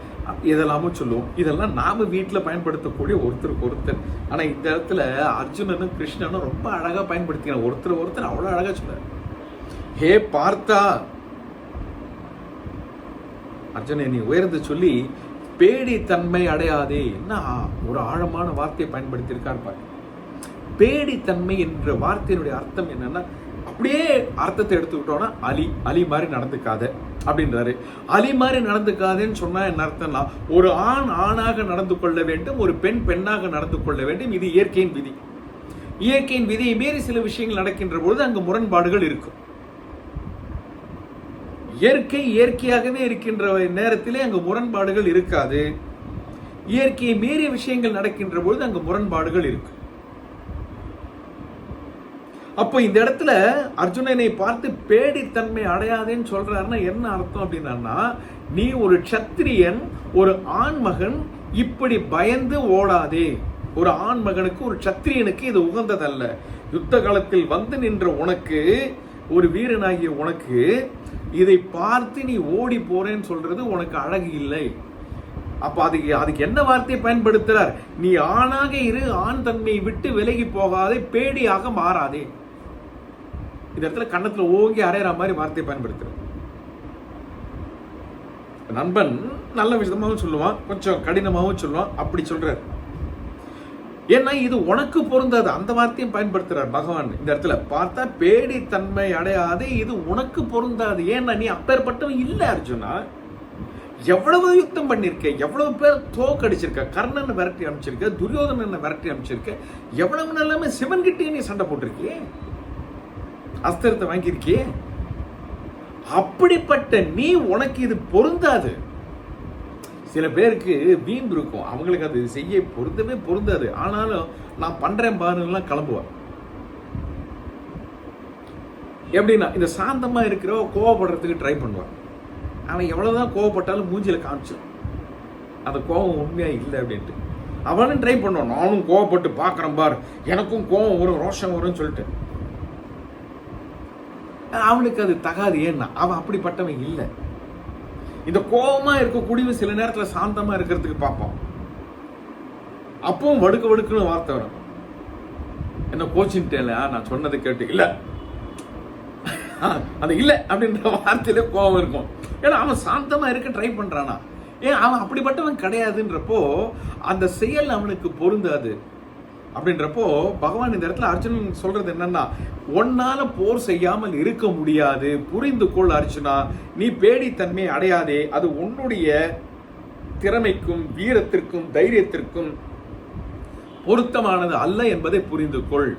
இதெல்லாமும் சொல்லுவோம். இதெல்லாம் நாம வீட்டில் பயன்படுத்தக்கூடிய ஒருத்தருக்கு ஒருத்தர். ஆனா இந்த இடத்துல அர்ஜுனனும் கிருஷ்ணனும் ரொம்ப அழகா பயன்படுத்தின ஒருத்தர் அவ்வளவு அழகா சொல்றாரு. ஹே பார்த்தா, அர்ஜுனன் நீ உயர்ந்து சொல்லி பேடித்தன்மை அடையாதே. என்ன ஒரு ஆழமான வார்த்தையை பயன்படுத்தியிருக்கார் பாரு. பேடித்தன்மை என்ற வார்த்தையினுடைய அர்த்தம் என்னன்னா, அப்படியே அர்த்தத்தை எடுத்துக்கிட்டோம்னா அலி மாதிரி நடந்துக்காத அப்படின்றாரு. அலி மாதிரி நடந்துக்காதேன்னு சொன்னா என்ன அர்த்தம்னா, ஒரு ஆண் ஆணாக நடந்து கொள்ள வேண்டும், ஒரு பெண் பெண்ணாக நடந்து கொள்ள வேண்டும். இது இயற்கையின் விதி. இயற்கையின் விதியை மீறி சில விஷயங்கள் நடக்கின்ற பொழுது அங்கு முரண்பாடுகள் இருக்கும். இயற்கையாகவே இருக்கின்ற நேரத்திலே அங்கு முரண்பாடுகள் இருக்காது. இயற்கையை மீறிய விஷயங்கள் நடக்கின்ற பொழுது அங்கு முரண்பாடுகள் இருக்கு. அப்போ இந்த இடத்துல அர்ஜுனனை பார்த்து பேடித்தன்மை அடையாதேன்னு சொல்றாருன்னா என்ன அர்த்தம் அப்படின்னா, நீ ஒரு சத்திரியன், ஒரு ஆண்மகன், இப்படி பயந்து ஓடாதே. ஒரு ஆண்மகனுக்கு, ஒரு சத்திரியனுக்கு இது உகந்ததல்ல. யுத்த காலத்தில் வந்து நின்ற உனக்கு, ஒரு வீரனாகிய உனக்கு இதை பார்த்து நீ ஓடி போறேன்னு சொல்றது உனக்கு அழகு இல்லை. அப்ப அதுக்கு என்ன வார்த்தையை பயன்படுத்துறார், நீ ஆணாக இரு, ஆண் தன்மையை விட்டு விலகி போகாதே, பேடியாக மாறாதே. இந்த இடத்துல கண்ணத்துல ஓங்கி அரைகிற மாதிரி வார்த்தையை பயன்படுத்துற. நண்பன் நல்ல விதமாகவும் சொல்லுவான், கொஞ்சம் கடினமாகவும் சொல்லுவான். அப்படி சொல்றார். ஏன்னா இது உனக்கு பொருந்தாது. அந்த வார்த்தையும் பயன்படுத்துறார் பகவான் இந்த இடத்துல. பார்த்தா பேடி தன்மை அடையாது, இது உனக்கு பொருந்தாது. ஏன்னா நீ அப்பேற்பட்டவன் இல்ல அர்ஜுனா. எவ்வளவு யுத்தம் பண்ணிருக்க, எவ்வளவு பேர் தோக்கடிச்சிருக்க, கர்ணனை விரட்டி அமைச்சிருக்க, துரியோதனனை விரட்டி அமைச்சிருக்க, எவ்வளவு எல்லாமே சிவன் கிட்டே நீ சண்டை போட்டிருக்கியே, அஸ்திரத்தை வாங்கியிருக்கியே. அப்படிப்பட்ட நீ உனக்கு இது பொருந்தாது. சில பேருக்கு வீம்பு இருக்கும், அவங்களுக்கு அது செய்ய பொருந்தவே பொருந்தாது. ஆனாலும் நான் பண்றேன் பாருலாம் கிளம்புவார். எப்படின்னா இந்த சாந்தமா இருக்கிற கோவப்படுறதுக்கு ட்ரை பண்ணுவான். அவன் எவ்வளவுதான் கோவப்பட்டாலும் மூஞ்சில காமிச்சிடும் அந்த கோவம் உண்மையா இல்லை அப்படின்ட்டு. அவனும் ட்ரை பண்ணுவான், நானும் கோவப்பட்டு பாக்குறேன் பார், எனக்கும் கோவம் வரும், ரோஷம் வரும்னு சொல்லிட்டு. அவனுக்கு அது தகாது. ஏன்னா அவன் அப்படிப்பட்டவன் இல்லை. இந்த கோபமா இருக்கக்கூடிய சில நேரத்துல சாந்தமா இருக்கிறதுக்கு பார்ப்போம். அப்பவும் வடுக்க வடுக்குன்னு வார்த்தை வரும். என்ன கோச்சின்ட்டேல, நான் சொன்னதை கேட்டு இல்ல அது இல்ல அப்படின்ற வார்த்தையில கோபம் இருக்கும். ஏன்னா அவன் சாந்தமா இருக்க ட்ரை பண்றானா. ஏன் அவன் அப்படிப்பட்டவன் கிடையாதுன்றப்போ அந்த செயல் அவனுக்கு பொருந்தாது. அப்படின்றப்போ பகவான் இந்த இடத்துல அர்ஜுனன் சொல்றது என்னன்னா, ஒன்னால போர் செய்யாமல் இருக்க முடியாது, புரிந்து கொள் அர்ஜுனா, நீ பேடித்தன்மை அடையாதே, அது உன்னுடைய திறமைக்கும் வீரத்திற்கும் தைரியத்திற்கும் பொருத்தமானது அல்ல என்பதை புரிந்து கொள்.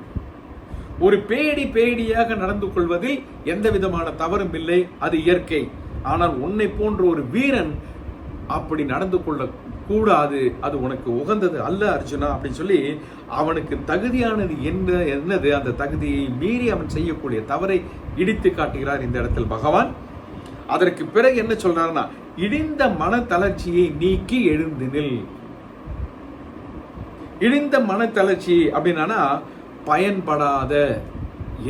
ஒரு பேடியாக நடந்து கொள்வதில் எந்த விதமான தவறும் இல்லை, அது இயற்கை. ஆனால் உன்னை போன்ற ஒரு வீரன் அப்படி நடந்து கொள்ள கூடாது, அது உனக்கு உகந்தது அல்ல அர்ஜுனா அப்படின்னு சொல்லி அவனுக்கு தகுதியானது என்னது, அந்த தகுதியை மீறி அவன் செய்யக்கூடிய தவறை இடித்து காட்டுகிறார் இந்த இடத்தில் பகவான். அதற்கு பிறகு என்ன சொல்றாருன்னா, இடிந்த மன தளர்ச்சியை நீக்கி எழுந்து நில். இடிந்த மன தளர்ச்சி அப்படின்னா பயன்படாத,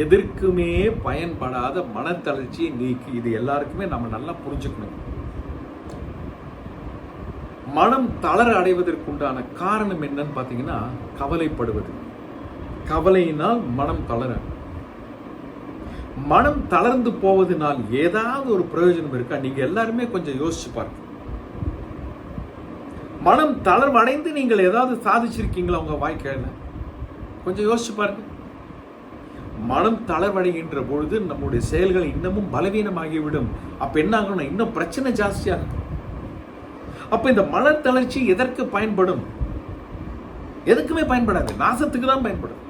எதற்குமே பயன்படாத மனத்தளர்ச்சியை நீக்கி. இது எல்லாருக்குமே நம்ம நல்லா புரிஞ்சுக்கணும். மனம் தளர அடைவதற்குண்டான காரணம் என்னன்னு பாத்தீங்கன்னா கவலைப்படுவது. கவலையினால் மனம் தளர. மனம் தளர்ந்து போவதனால் ஏதாவது ஒரு பிரயோஜனம் இருக்கா? நீங்க எல்லாருமே கொஞ்சம் யோசிச்சு பாருங்க. மனம் தளர்வடைந்து நீங்கள் ஏதாவது சாதிச்சிருக்கீங்களா உங்க வாழ்க்கையில? கொஞ்சம் யோசிச்சு பாருங்க. மனம் தளர்வடைகின்ற பொழுது நம்முடைய செயல்கள் இன்னமும் பலவீனமாகிவிடும். அப்ப என்ன ஆகணும்? இன்னும் பிரச்சனை ஜாஸ்தியாகும். அப்ப இந்த மன தளர்ச்சி எதற்கு பயன்படும்? எதுக்குமே பயன்படாது, நாசத்துக்கு தான் பயன்படும்.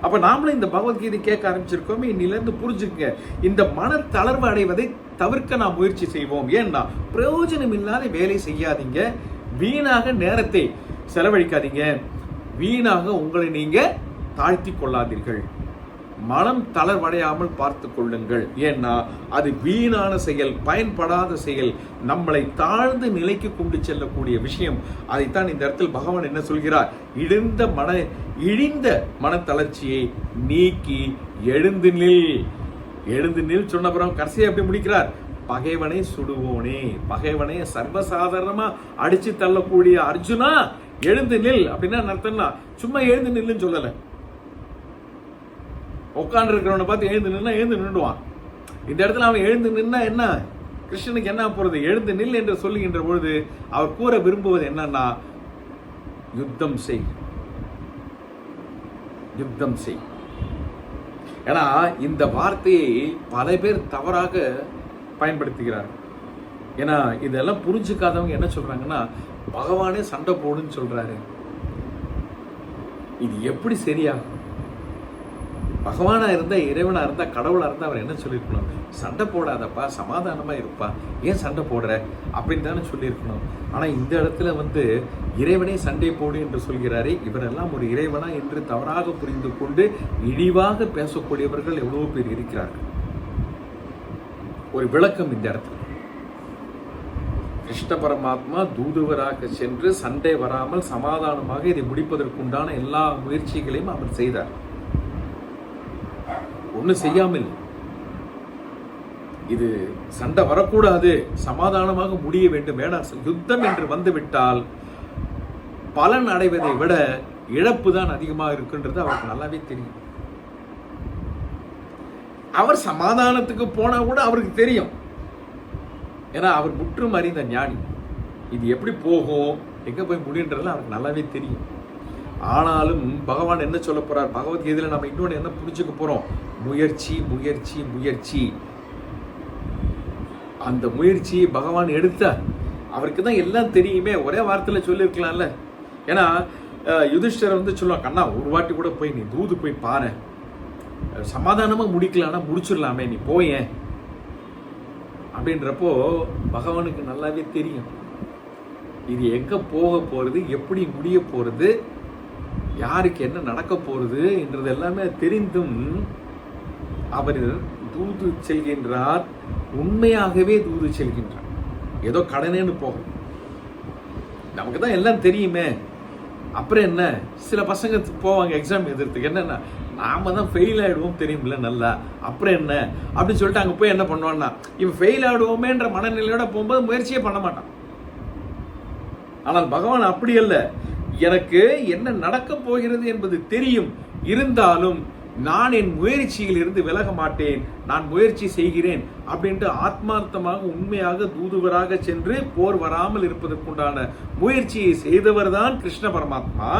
அப்ப நாமளும் இந்த பகவத்கீதை கேட்க ஆரம்பிச்சிருக்கோமே, இன்னிலிருந்து புரிஞ்சுக்க, இந்த மன தளர்வு அடைவதை தவிர்க்க நாம் முயற்சி செய்வோம். ஏன்னா பிரயோஜனம் இல்லாத வேலை செய்யாதீங்க, வீணாக நேரத்தை செலவழிக்காதீங்க, வீணாக உங்களை நீங்க தாழ்த்தி கொள்ளாதீர்கள். மனம் தளர்வடையாமல் பார்த்து கொள்ளுங்கள். ஏன்னா அது வீணான செயல், பயன்படாத செயல், நம்மளை தாழ்ந்த நிலைக்கு கொண்டு செல்லக்கூடிய விஷயம். அதைத்தான் இந்த இடத்தில் பகவான் என்ன சொல்கிறார்? இழிந்த மன தளர்ச்சியை நீக்கி எழுந்து நில். எழுந்து நில் சொன்ன பிறகு கடைசியை எப்படி முடிக்கிறார்? பகைவனை சுடுவோனே. பகைவனை சர்வசாதாரணமா அடிச்சு தள்ளக்கூடிய அர்ஜுனா எழுந்து நில் அப்படின்னா அர்த்தம்னா சும்மா எழுந்து நில்லுன்னு சொல்லல. உட்கார்ந்து இருக்கிறவனை பார்த்து எழுந்து நின்னா எழுந்து நின்றுவான். இந்த இடத்துல அவன் எழுந்து நின்னா என்ன, கிருஷ்ணனுக்கு என்ன போறது? எழுந்து நில் என்று சொல்லுகின்ற பொழுது அவர் கூற விரும்புவது என்னன்னா, யுத்தம் செய், யுத்தம் செய். ஏன்னா இந்த வார்த்தையை பல பேர் தவறாக பயன்படுத்துகிறார். ஏன்னா இதெல்லாம் புரிஞ்சுக்காதவங்க என்ன சொல்றாங்கன்னா, பகவானே சண்டை போடுன்னு சொல்றாரு. இது எப்படி சரியாகும்? பகவானா இருந்தா, இறைவனா இருந்தா, கடவுளா இருந்தா அவர் என்ன சொல்லியிருக்கணும்? சண்டை போடாதப்பா, சமாதானமா இருப்பா, ஏன் சண்டை போடுற அப்படின்னு தானே சொல்லியிருக்கணும். ஆனா இந்த இடத்துல இறைவனே சண்டை போடு என்று சொல்கிறாரே, இவரெல்லாம் ஒரு இறைவனா என்று தவறாக புரிந்து கொண்டு இழிவாக பேசக்கூடியவர்கள் எவ்வளவு பேர் இருக்கிறார்கள். ஒரு விளக்கம் இந்த இடத்துல, கிருஷ்ண பரமாத்மா தூதுவராக சென்று சண்டை வராமல் சமாதானமாக இதை முடிப்பதற்குண்டான எல்லா முயற்சிகளையும் அவர் செய்தார். ஒண்ணு செய்யாமல் இது சண்டை வரக்கூடாது, சமாதானமாக முடிய வேண்டும். வேணா யுத்தம் என்று வந்துவிட்டால் பலன் அடைவதை விட இழப்பு தான் அதிகமாக இருக்குன்றது அவருக்கு நல்லாவே தெரியும். அவர் சமாதானத்துக்கு போனா கூட அவருக்கு தெரியும். ஏன்னா அவர் முற்றும் அறிந்த ஞானி. இது எப்படி போகும், எங்க போய் முடியுன்றது அவருக்கு நல்லாவே தெரியும். ஆனாலும் பகவான் என்ன சொல்ல போறார் பகவத்கீதையில நம்ம இன்னொன்று என்ன புரிஞ்சுக்க போறோம்? முயற்சி முயற்சி முயற்சி. அந்த முயற்சியை பகவான் எடுத்தார். அவருக்கு தான் எல்லாம் தெரியுமே, ஒரே வார்த்தையில சொல்லியிருக்கலாம்ல. ஏன்னா யுதிஷ்டர் சொல்லுவான், கண்ணா ஒரு வாட்டி கூட போய் நீ தூது போய் பாரு, சமாதானமா முடிக்கலாம்னா முடிச்சிடலாமே, நீ போயேன் அப்படின்றப்போ பகவானுக்கு நல்லாவே தெரியும் இது எங்க போக போறது, எப்படி முடிய போறது, யாருக்கு என்ன நடக்க போறது என்றது எல்லாமே தெரிந்தும் அவர் தூது செல்கின்றார். உண்மையாகவே தூது செல்கின்றார். ஏதோ கடனேன்னு போகும், நமக்கு தான் எல்லாம் தெரியுமே. அப்புறம் என்ன, சில பசங்க போவாங்க எக்ஸாம் எழுதுறதுக்கு, என்னன்னா நாம தான் ஃபெயில் ஆகிடுவோம் தெரியுமில்ல நல்லா, அப்புறம் என்ன அப்படின்னு சொல்லிட்டு அங்கே போய் என்ன பண்ணுவான்னா, இவன் ஃபெயில் ஆகிடுவோமேன்ற மனநிலையோட போகும்போது முயற்சியே பண்ண மாட்டான். ஆனால் பகவான் அப்படி அல்ல, எனக்கு என்ன நடக்க போகிறது என்பது தெரியும், இருந்தாலும் நான் என் முயற்சியில் இருந்து விலக மாட்டேன், நான் முயற்சி செய்கிறேன் அப்படின்ட்டு ஆத்மார்த்தமாக உண்மையாக தூதுவராக சென்று போர் வராமல் இருப்பதற்குண்டான முயற்சியை செய்தவர் தான் கிருஷ்ண பரமாத்மா.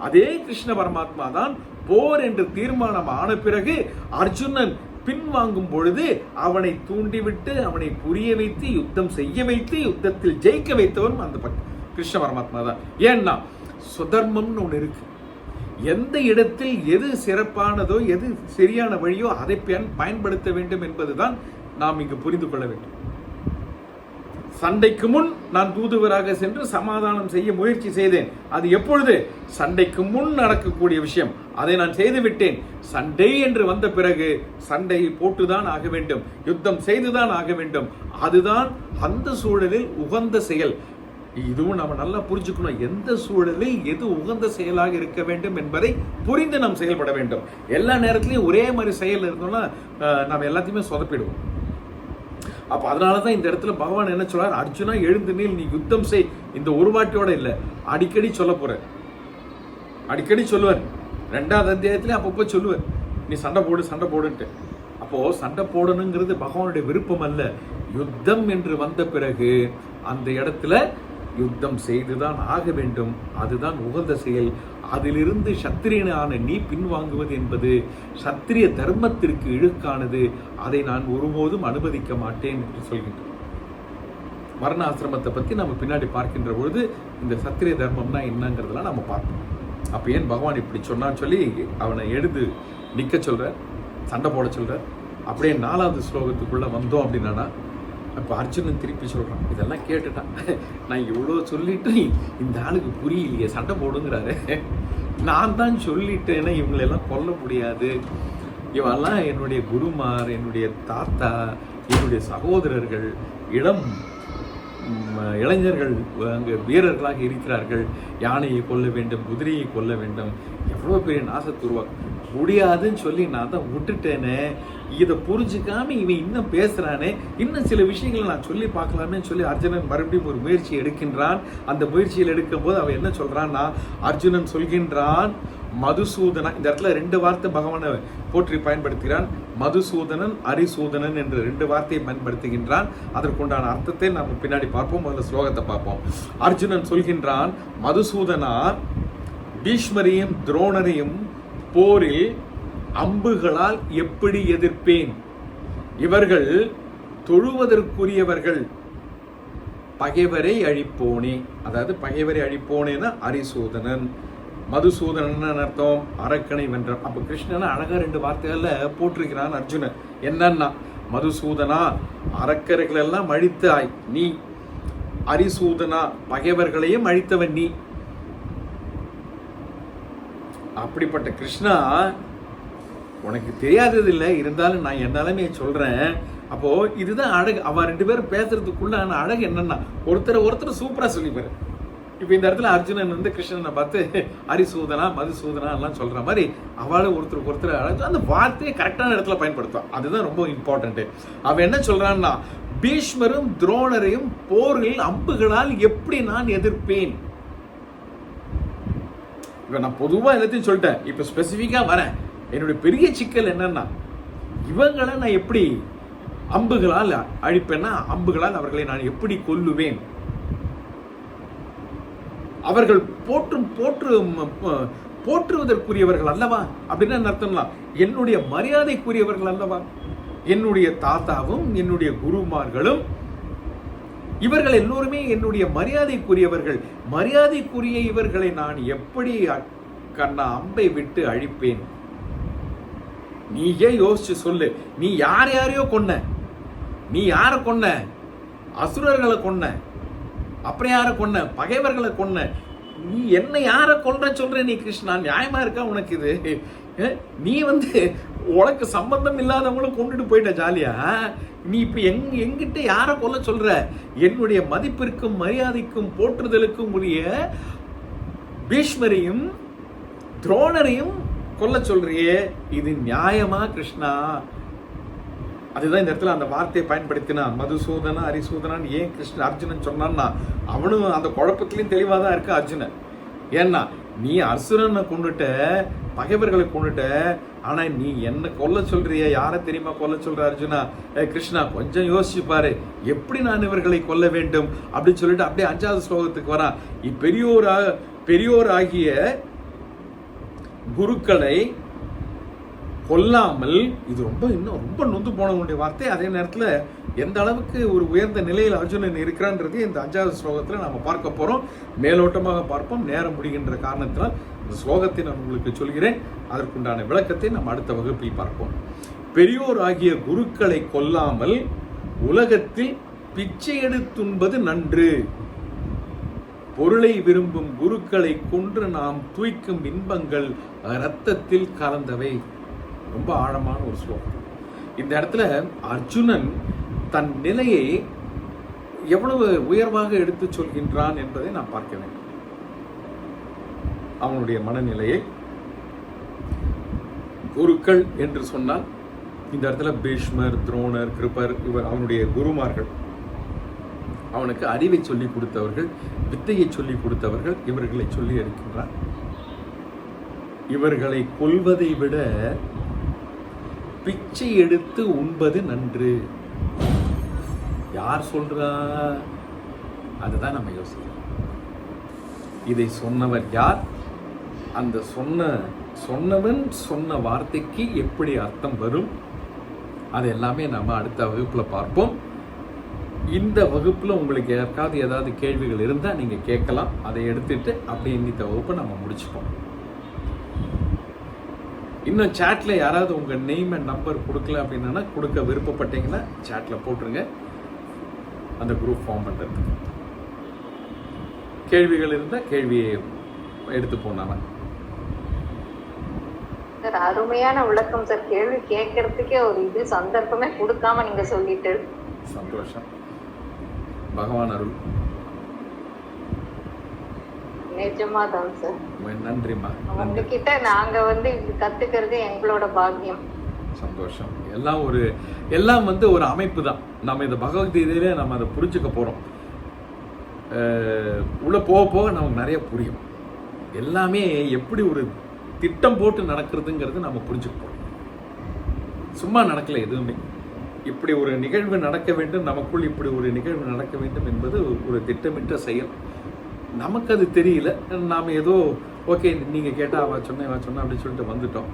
அதே கிருஷ்ண பரமாத்மா தான் போர் என்று தீர்மானம் ஆன பிறகு அர்ஜுனன் பின்வாங்கும் பொழுது அவனை தூண்டிவிட்டு அவனை புரிய வைத்து யுத்தம் செய்ய வைத்து யுத்தத்தில் ஜெயிக்க வைத்தவரும் அந்த கிருஷ்ண பரமாத்மா தான். ஏன்னா சுதர்மம்னு ஒன்று இருக்கு. எந்த இடத்தில் எது சிறப்பானதோ எது சரியான வழியோ அதை பயன்படுத்த வேண்டும் என்பதுதான் நாம் இங்கு புரிந்து கொள்ள வேண்டும். சண்டைக்கு முன் நான் தூதுவராக சென்று சமாதானம் செய்ய முயற்சி செய்தேன். அது எப்பொழுது? சண்டைக்கு முன் நடக்கக்கூடிய விஷயம், அதை நான் செய்து விட்டேன். சண்டை என்று வந்த பிறகு சண்டையை போட்டுதான் ஆக வேண்டும், யுத்தம் செய்துதான் ஆக வேண்டும். அதுதான் அந்த சூழலில் உகந்த செயல். இதுவும் நம்ம நல்லா புரிஞ்சுக்கணும். எந்த சூழலில் எது உகந்த செயலாக இருக்க வேண்டும் என்பதை புரிந்து நாம் செயல்பட வேண்டும். எல்லா நேரத்திலையும் ஒரே மாதிரி செயல் இருந்தோம்னா நம்ம எல்லாத்தையுமே சொதப்பிடுவோம். அப்ப அதனாலதான் இந்த இடத்துல பகவான் என்ன சொல்றார், அர்ஜுனா எழுந்து நீ யுத்தம் செய். இந்த ஒரு வாட்டியோட இல்ல, அடிக்கடி சொல்ல போற, அடிக்கடி சொல்லுவார். 2வது அத்தியாயத்திலே அப்பப்போ சொல்லுவார், நீ சண்டை போடு சண்டை போடுன்ட்டு. அப்போ சண்டை போடணுங்கிறது பகவானுடைய விருப்பம் அல்ல. யுத்தம் என்று வந்த பிறகு அந்த இடத்துல யுத்தம் செய்துதான் ஆக வேண்டும். அதுதான் உகந்த செயல். அதிலிருந்து சத்திரியனான நீ பின்வாங்குவது என்பது சத்திரிய தர்மத்திற்கு இழுக்கானது. அதை நான் ஒருபோதும் அனுமதிக்க மாட்டேன் என்று சொல்கின்றேன். வர்ண ஆசிரமத்தை பத்தி நம்ம பின்னாடி பார்க்கின்ற பொழுது இந்த சத்திரிய தர்மம்னா என்னங்கிறதெல்லாம் நம்ம பார்ப்போம். அப்ப ஏன் பகவான் இப்படி சொன்னான்னு சொல்லி அவனை எழுது நிக்க சொல்ற, சண்டை போட சொல்ற. அப்படியே 4வது ஸ்லோகத்துக்குள்ள வந்தோம் அப்படின்னா, அப்போ அர்ஜுனன் திருப்பி சொல்கிறான், இதெல்லாம் கேட்டுட்டான், நான் இவ்வளோ சொல்லிட்டு இந்த ஆளுக்கு புரியலையே, சண்டை போடுங்கிறாரு. நான் தான் சொல்லிட்டேன்னா இவங்களெல்லாம் கொல்ல முடியாது, இவெல்லாம் என்னுடைய குருமார், என்னுடைய தாத்தா, என்னுடைய சகோதரர்கள், இளைஞர்கள் அங்கே வீரர்களாக இருக்கிறார்கள். யானையை கொல்ல வேண்டும், குதிரையை கொல்ல வேண்டும், எவ்வளோ பெரிய நாசத்தை உருவாக்க முடியாதுன்னு சொல்லி நான் தான் விட்டுட்டேனே. இதை புரிஞ்சுக்காம இவன் இன்னும் பேசுறானே, இன்னும் சில விஷயங்களை நான் சொல்லி பார்க்கலாமே சொல்லி அர்ஜுனன் மறுபடியும் ஒரு முயற்சி எடுக்கின்றான். அந்த முயற்சியில் எடுக்கும் போது அவன் என்ன சொல்றான்னா, அர்ஜுனன் சொல்கின்றான், மதுசூதனா. இந்த இடத்துல 2 வார்த்தை பகவானை போற்றி பயன்படுத்துகிறான். மதுசூதனன், அரிசூதனன் என்று 2 வார்த்தையை பயன்படுத்துகின்றான். அதற்குண்டான அர்த்தத்தை நாம் பின்னாடி பார்ப்போம். முதல்ல ஸ்லோகத்தை பார்ப்போம். அர்ஜுனன் சொல்கின்றான், மதுசூதனா, பீஷ்மரையும் துரோணரையும் போரில் அம்புகளால் எப்படி எதிர்ப்பேன்? இவர்கள் தொழுவதற்குரியவர்கள், பகைவரை அழிப்போனே. அதாவது பகைவரை அழிப்போனேன்னா அரிசூதனன். மதுசூதனன் அர்த்தம் அரக்கனை வென்றான். அப்ப கிருஷ்ணன் அழகா 2 வார்த்தைகள்ல போட்டிருக்கிறான் அர்ஜுனன். என்னன்னா, மதுசூதனா அரக்கர்கள் எல்லாம் அழித்தாய் நீ, அரிசூதனா பகைவர்களையும் அழித்தவன் நீ. அப்படிப்பட்ட கிருஷ்ணா, உனக்கு தெரியாதது இல்லை, இருந்தாலும் நான் என் நிலைமையை சொல்றேன். அப்போ இதுதான் அழகு. அவ 2 பேரும் பேசுறதுக்குள்ள அழகு என்னன்னா, ஒருத்தர் சூப்பரா சொல்லிப்பாரு. இப்ப இந்த இடத்துல அர்ஜுனன் கிருஷ்ணனை பார்த்து அரிசூதனா மதுசூதனா எல்லாம் சொல்ற மாதிரி அவளை ஒருத்தருக்கு அழகு அந்த வார்த்தையை கரெக்டான இடத்துல பயன்படுத்துவான். அதுதான் ரொம்ப இம்பார்ட்டன்ட். அவன் என்ன சொல்றான்னா, பீஷ்மரும் துரோணரையும் போரில் அம்புகளால் எப்படி நான் எதிர்ப்பேன்? இப்ப நான் பொதுவா எல்லாத்தையும் சொல்லிட்டேன், இப்ப ஸ்பெசிபிக்கா வரேன். என்னுடைய பெரிய சிக்கல் என்னன்னா, இவங்களை நான் எப்படி அம்புகளால் அழிப்பேன்னா, அம்புகளால் அவர்களை நான் எப்படி கொல்லுவேன்? அவர்கள் போற்றுவதற்குரியவர்கள் அல்லவா அப்படின்னு அர்த்தம்லாம். என்னுடைய மரியாதைக்குரியவர்கள் அல்லவா, என்னுடைய தாத்தாவும் என்னுடைய குருமார்களும் இவர்கள் எல்லோருமே என்னுடைய மரியாதைக்குரியவர்கள். மரியாதைக்குரிய இவர்களை நான் எப்படி கண்ணா அம்பை விட்டு அழிப்பேன்? நீயே யோசிச்சு சொல்லு. நீ யாரையோ கொன்ன, நீ யார கொன்ன? அசுரர்களை கொன்ன, அப்புறம் யார கொன்ன? பகைவர்களை கொன்ன. நீ என்ன யார கொல்ற சொல்ற நீ கிருஷ்ணா? நியாயமா இருக்கா உனக்கு இது? நீ உனக்கு சம்பந்தம் இல்லாதவங்களும் கொண்டுட்டு போயிட்ட ஜாலியா. நீ இப்ப எங்கிட்ட யார கொல்ல சொல்ற? என்னுடைய மதிப்பிற்கும் மரியாதைக்கும் போற்றுதலுக்கும் உரிய பீஷ்மரையும் துரோணரையும் கொல்ல சொல்றியே, இது நியாயமா கிருஷ்ணா? அதுதான் இந்த இடத்துல அந்த வார்த்தையை பயன்படுத்தினா. மதுசூதனா அரிசூதனான்னு ஏன் கிருஷ்ணன் அர்ஜுனன் சொன்னான்னா, அவனும் அந்த குழப்பத்திலையும் தெளிவாக தான் இருக்கு அர்ஜுனன். ஏன்னா நீ அசுரனை கொண்டுட்ட, பகைவர்களை கொண்டுட்ட, ஆனா நீ என்ன கொல்ல சொல்றிய? யாரை தெரியுமா கொல்ல சொல்ற அர்ஜுனா? கிருஷ்ணா கொஞ்சம் யோசிச்சு பாரு, எப்படி நான் இவர்களை கொல்ல வேண்டும் அப்படின்னு சொல்லிட்டு அப்படியே 5வது ஸ்லோகத்துக்கு வரான். பெரியோர் ஆகிய குருக்களை கொல்லாமல், இது இன்னும் ரொம்ப நொந்து போனவங்களுடைய வார்த்தை. அதே நேரத்தில் எந்த அளவுக்கு ஒரு உயர்ந்த நிலையில் அர்ஜுனன் இருக்கிறான்றது இந்த 5வது ஸ்லோகத்தில் நாம் பார்க்க போகிறோம். மேலோட்டமாக பார்ப்போம், நேரம் முடிகின்ற காரணத்தினால் இந்த ஸ்லோகத்தை நான் உங்களுக்கு சொல்கிறேன். அதற்குண்டான விளக்கத்தை நாம் அடுத்த வகுப்பில் பார்ப்போம். பெரியோர் ஆகிய குருக்களை கொல்லாமல் உலகத்தில் பிச்சை எடுத்துண்பது நன்று. பொருளை விரும்பும் குருக்களை கொன்று நாம் தூய்க்கும் இன்பங்கள் இரத்தத்தில் கலந்தவை. ரொம்ப ஆழமான ஒரு ஸ்லோகம். இந்த இடத்துல அர்ஜுனன் தன் நிலையை எவ்வளவு உயர்வாக எடுத்து சொல்கின்றான் என்பதை நாம் பார்க்க வேண்டும். அவனுடைய மனநிலையை, குருக்கள் என்று சொன்னால் இந்த இடத்துல பீஷ்மர், துரோணர், கிருபர், இவர் அவனுடைய குருமார்கள். அவனுக்கு அறிவை சொல்லிக் கொடுத்தவர்கள், வித்தையை சொல்லிக் கொடுத்தவர்கள், இவர்களை சொல்லி இருக்கின்றார். இவர்களை கொல்வதை விட பிச்சை எடுத்து உண்பது நன்று. யார் சொல்றா? அதுதான் நம்ம யோசிக்கிறோம். இதை சொன்னவர் யார்? அந்த சொன்னவன் சொன்ன வார்த்தைக்கு எப்படி அர்த்தம் வரும்? அது எல்லாமே நம்ம அடுத்த வகுப்புல பார்ப்போம். இந்த வகுப்புல உங்களுக்கு யாருக்காவது ஏதாவது கேள்விகள் இருந்தால் நீங்க கேட்கலாம். அதை எடுத்துட்டு அப்படியே இந்த வகுப்பை நம்ம முடிச்சுப்போம். இன்னும் சாட்ல யாராவது உங்க நேம் அண்ட் நம்பர் கொடுக்கல அப்படின்னா, கொடுக்க விருப்பப்பட்டீங்கன்னா சாட்ல போட்டுருங்க, அந்த குரூப் ஃபார்ம் பண்றது. கேள்விகள் இருந்தால் கேள்வியை எடுத்து போனாங்க. சார் அருமையான விளக்கம் சார். கேள்வி கேட்கறதுக்கே ஒரு சந்தர்ப்பமே கொடுக்காம நீங்க சொல்லிட்டு சந்தோஷம். பகவான் அருள். நிஜமாதான் சார். நன்றிமா. உங்ககிட்ட நாங்க கத்துக்கிறது எங்களோட பாக்கியம். சந்தோஷம். எல்லாம் ஒரு அமைப்பு தான். நம்ம இந்த பகவத்கீதையில நம்ம அதை புரிஞ்சுக்க போறோம். உள்ள போக போக நமக்கு நிறைய புரியும். எல்லாமே எப்படி ஒரு திட்டம் போட்டு நடக்கிறதுங்கிறது நம்ம புரிஞ்சுக்க போறோம். சும்மா நடக்கல எதுவுமே. இப்படி ஒரு நிகழ்வு நடக்க வேண்டும், நமக்குள் இப்படி ஒரு நிகழ்வு நடக்க வேண்டும் என்பது ஒரு திட்டமிட்ட செயல். நமக்கு அது தெரியல. நாம் ஏதோ ஓகே நீங்க கேட்டா அவ சொன்ன அப்படின்னு சொல்லிட்டு வந்துட்டோம்,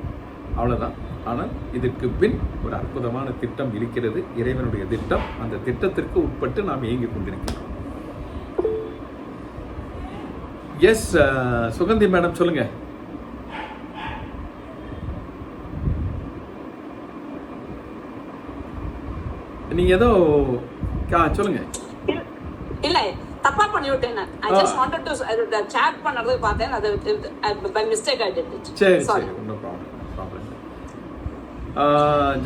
அவ்வளவுதான். ஆனால் இதற்கு பின் ஒரு அற்புதமான திட்டம் இருக்கிறது, இறைவனுடைய திட்டம். அந்த திட்டத்திற்கு உட்பட்டு நாம் இயங்கிக் கொண்டிருக்கிறோம். எஸ் சுகந்தி மேடம் சொல்லுங்க. நீங்க ஏதோ சொல்லுங்க. இல்ல தப்பா பண்ணி விட்டேன். I just wanted to chat பண்ணறது பார்த்தேன், அது by mistake I did it. சரி சரி, no problem.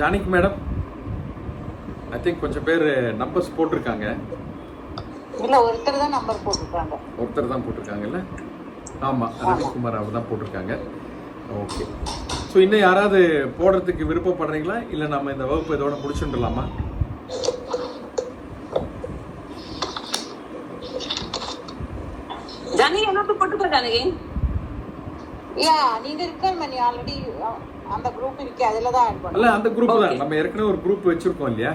Janaki madam, I think கொஞ்சம் பேர் நம்பர்ஸ் போட்டிருக்காங்க. இல்ல ஒருத்தர் தான் நம்பர் போட்டிருக்காங்க. ஒருத்தர் தான் போட்டிருக்காங்கல்ல? ஆமா, ரவிக்குமார் அவர் தான் போட்டிருக்காங்க. ஓகே. ஸோ இன்னும் யாராவது போடுறதுக்கு விருப்பப்படுறீங்களா? இல்லை நம்ம இந்த வகுப்பு இதோட முடிச்சுடலாமா? ஜானகி என்னோட போட்டுக்கோ. ஜானகி நீங்க இருக்க ஆல்ரெடி அந்த குரூப் இருக்கு, அதுல தான் ஆட் பண்ணலாம். இல்ல அந்த குரூப் தான் நம்ம ஏற்கனவே ஒரு குரூப் வச்சிருக்கோம் இல்லையா?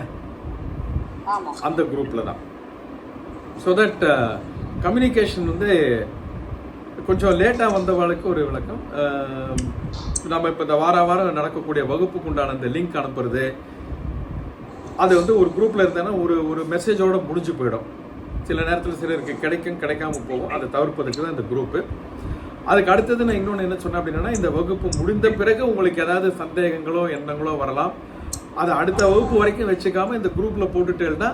ஆமா, அந்த குரூப்ல தான். ஸோ தட் கம்யூனிகேஷன் கொஞ்சம் லேட்டாக வந்தவளுக்கு ஒரு விளக்கம். நம்ம இப்போ இந்த வாரம் நடக்கக்கூடிய வகுப்புக்கு உண்டான இந்த லிங்க் அனுப்புறது, அது வந்து ஒரு குரூப்பில் இருந்தேன்னா ஒரு மெசேஜோட முடிஞ்சு போயிடும். சில நேரத்தில் சிலருக்கு கிடைக்காம போகும். அதை தவிர்ப்பதற்கு தான் இந்த குரூப்பு. அதுக்கு அடுத்தது நான் இன்னொன்று என்ன சொன்னேன் அப்படின்னா, இந்த வகுப்பு முடிந்த பிறகு உங்களுக்கு ஏதாவது சந்தேகங்களோ எண்ணங்களோ வரலாம். அதை அடுத்த வகுப்பு வரைக்கும் வச்சுக்காம இந்த குரூப்பில் போட்டுட்டேன்னா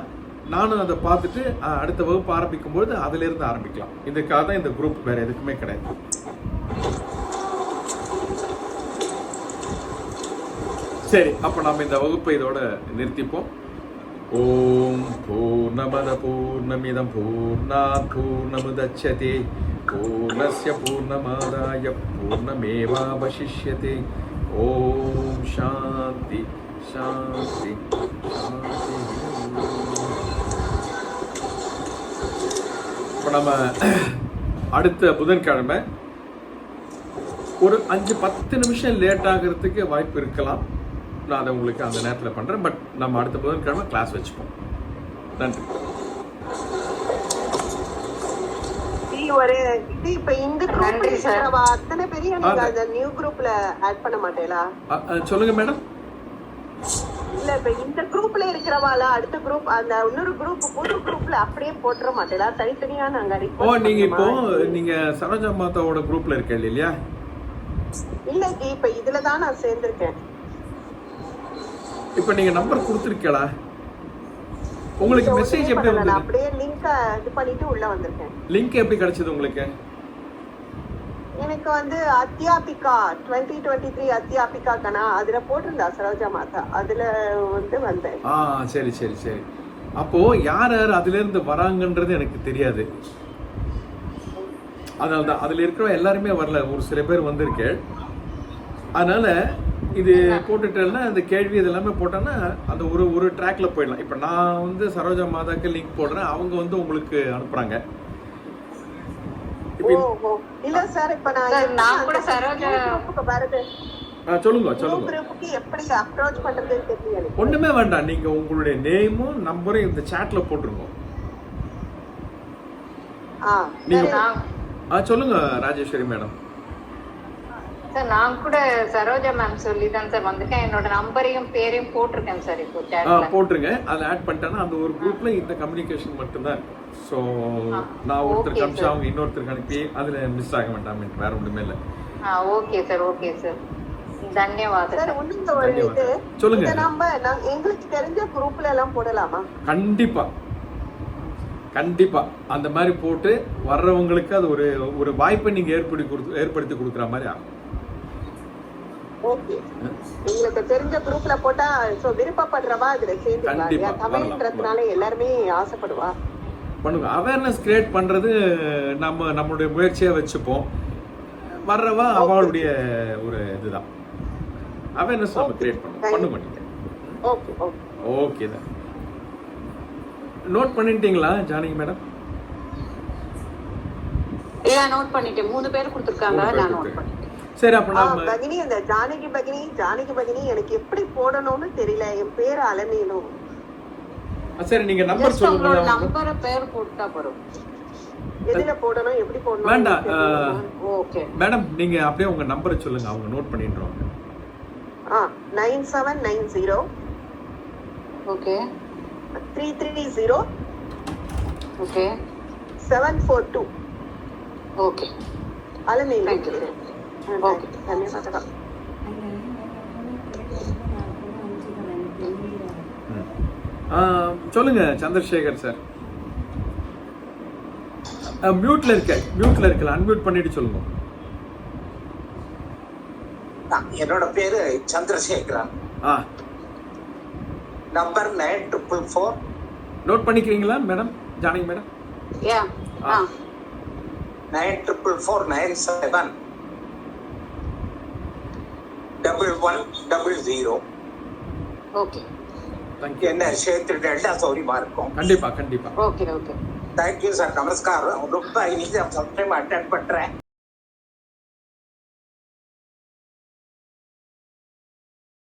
நானும் அதை பார்த்துட்டு அடுத்த வகுப்பு ஆரம்பிக்கும்போது அதிலிருந்து ஆரம்பிக்கலாம். இதுக்காக தான் இந்த குரூப், வேற எதுக்குமே கிடையாது. சரி, அப்போ நம்ம இந்த வகுப்பை இதோட நிறுத்திப்போம். ஓம் பூர்ணமத பூர்ணமிதம் பூர்ணாத் பூர்ணமுதச்யதே பூர்ணஸ்ய பூர்ணமாதாய பூர்ணமேவாவசிஷ்யதே. ஓம் சாந்தி சாந்தி சாந்தி. இப்போ நம்ம அடுத்த புதன்கிழமை ஒரு 5-10 நிமிஷம் லேட் ஆகிறதுக்கு வாய்ப்பு இருக்கலாம். நான் அதை உங்களுக்கு அந்த நேரத்தில் பண்ணுறேன். பட் நம்ம அடுத்த புதன்கிழமை கிளாஸ் வச்சுப்போம். நன்றி. சொல்லுங்க மேடம். இல்ல இப்ப இந்த குரூப்ல இருக்கிறவால அடுத்த குரூப் அந்த இன்னொரு குரூப் புது குரூப்ல அப்படியே போட்டுற மாட்டேடா, தனித்தனியா நாங்க நீங்க இப்போ நீங்க சரோஜா மாதாவோட குரூப்ல இருக்க இல்லையா? இல்ல இப்ப இதுலதான் நான் சேர்ந்திருக்கேன். இப்ப நீங்க நம்பர் கொடுத்திருக்கீங்களா? உங்களுக்கு மெசேஜ் எப்படி வந்தது? அப்படியே லிங்க் இது பண்ணிட்டு உள்ள வந்திருக்கேன். லிங்க் எப்படி கிடைச்சது உங்களுக்கு? எனக்கு வந்து அத்தியாபிகா 2023 அத்தியாபிகா கனா அதுல போட்டிருந்தா சரோஜா மாதா, அதுல வந்து வந்தேன். சரி சரி சரி. அப்போ யார் யார் அதுல இருந்து வராங்கன்றது எனக்கு தெரியாது. அதனால்தான் அதுல இருக்கிற எல்லாருமே வரல, ஒரு சில பேர் வந்திருக்கேன். அதனால இது போட்டுட்டேன்னா இந்த கேள்வி இதெல்லாமே போட்டோன்னா அந்த ஒரு ட்ராக்ல போயிடலாம். இப்போ நான் வந்து சரோஜா மாதாக்கு லிங்க் போடுறேன், அவங்க வந்து உங்களுக்கு அனுப்புறாங்க. இல்ல சார், இப்ப நான் கூட சரோஜா வருது. சொல்லுங்க சொல்லுங்க. எப்படி அப்ரோச் பண்றதுன்னு தெரியல. ஒண்ணுமே வேண்டாம், நீங்க உங்களுடைய நேமும் நம்பரும் இந்த சாட்ல போட்டுருங்க. சொல்லுங்க ராஜேஸ்வரி மேடம். சார் நான் கூட சரோஜா மேம் சொல்லி தான் சார் வந்திருக்கேன். என்னோட நம்பரையும் பேரையும் போட்டிருக்கேன் சார். இப்போ சாட்ல போட்டுருங்க. அதில் ஆட் பண்ணிட்டேன்னா அந்த ஒரு குரூப்ல இந்த கம்யூனிகேஷன் மட்டும்தான். ஸோ நான் ஒருத்தருக்கு அனுப்பிச்சு அவங்க இன்னொருத்தருக்கு அனுப்பி அதுல மிஸ் ஆக வேண்டாம், வேற ஒன்றுமே இல்லை. ஓகே சார், ஓகே சார், தன்யவாதம் சார். ஒண்ணுங்க ஒரு இது சொல்லுங்க. நம்ம எங்களுக்கு தெரிஞ்ச குரூப்ல எல்லாம் போடலாமா? கண்டிப்பா கண்டிப்பா அந்த மாதிரி போட்டு வர்றவங்களுக்கு அது ஒரு வாய்ப்பை நீங்க ஏற்படுத்தி கொடுக்குற மாதிரி ஆகும். ஓகே, உங்களுக்கு தெரிஞ்ச குரூப்ல போட்டா சோ விருப்பப்படுறவா அதுல சேர்ந்துக்கலாம். தமிழ்ன்றதுனால எல்லாருமே ஆசைப்படுவா. பண்ணுங்க. அவேர்னஸ் கிரியேட் பண்றது நம்மளுடைய முயற்சியா வச்சுப்போம். வர்றவா அவளுடைய ஒரு இதுதான் அவேர்னஸ் நம்ம கிரியேட் பண்ணுங்க. ஓகே ஓகே ஓகே தான். நோட் பண்ணிட்டீங்களா ஜானகி மேடம்? நோட் பண்ணிட்டேன். 3 பேர் கொடுத்திருக்காங்க, நான் நோட் பண்ணிட்டேன். சரி, அப்ப நாம பகினி அந்த ஜானகி பகினி எனக்கு எப்படி போடணும்னு தெரியல. என் பேர் அலமீனும். சரி, நீங்க நம்பர் சொல்லுங்க. நம்பர் பேர் போட்டா போறோம். எதுல போடணும், எப்படி போடணும்? வேண்டாம். ஓகே மேடம், நீங்க அப்படியே உங்க நம்பரை சொல்லுங்க, அவங்க நோட் பண்ணிடுறாங்க. 9790 ஓகே 330 ஓகே 742 ஓகே அலமீன். ஓகே, ಧನ್ಯವಾದಗಳು. சொல்லுங்க சந்திரசேகர் சார். மியூட்ல இருக்கல, அன்மியூட் பண்ணிட்டு சொல்லுங்க. என்னோட பேரு சந்திரசேகரன். நம்பர் 9444. நோட் பண்ணிக்கிறீங்களா மேடம், ஜானகி மேடம்? 944497 1100. ஓகே, என்ன சேர்த்துட்டு எல்லா சௌரியமா இருக்கும். கண்டிப்பா கண்டிப்பா. ஓகே ஓகே, தேங்க்யூ சார், நமஸ்காரம். ரொம்ப இன்னைக்கு சப்ஸ்கிரைப் அட்டென்ட் பண்றேன்.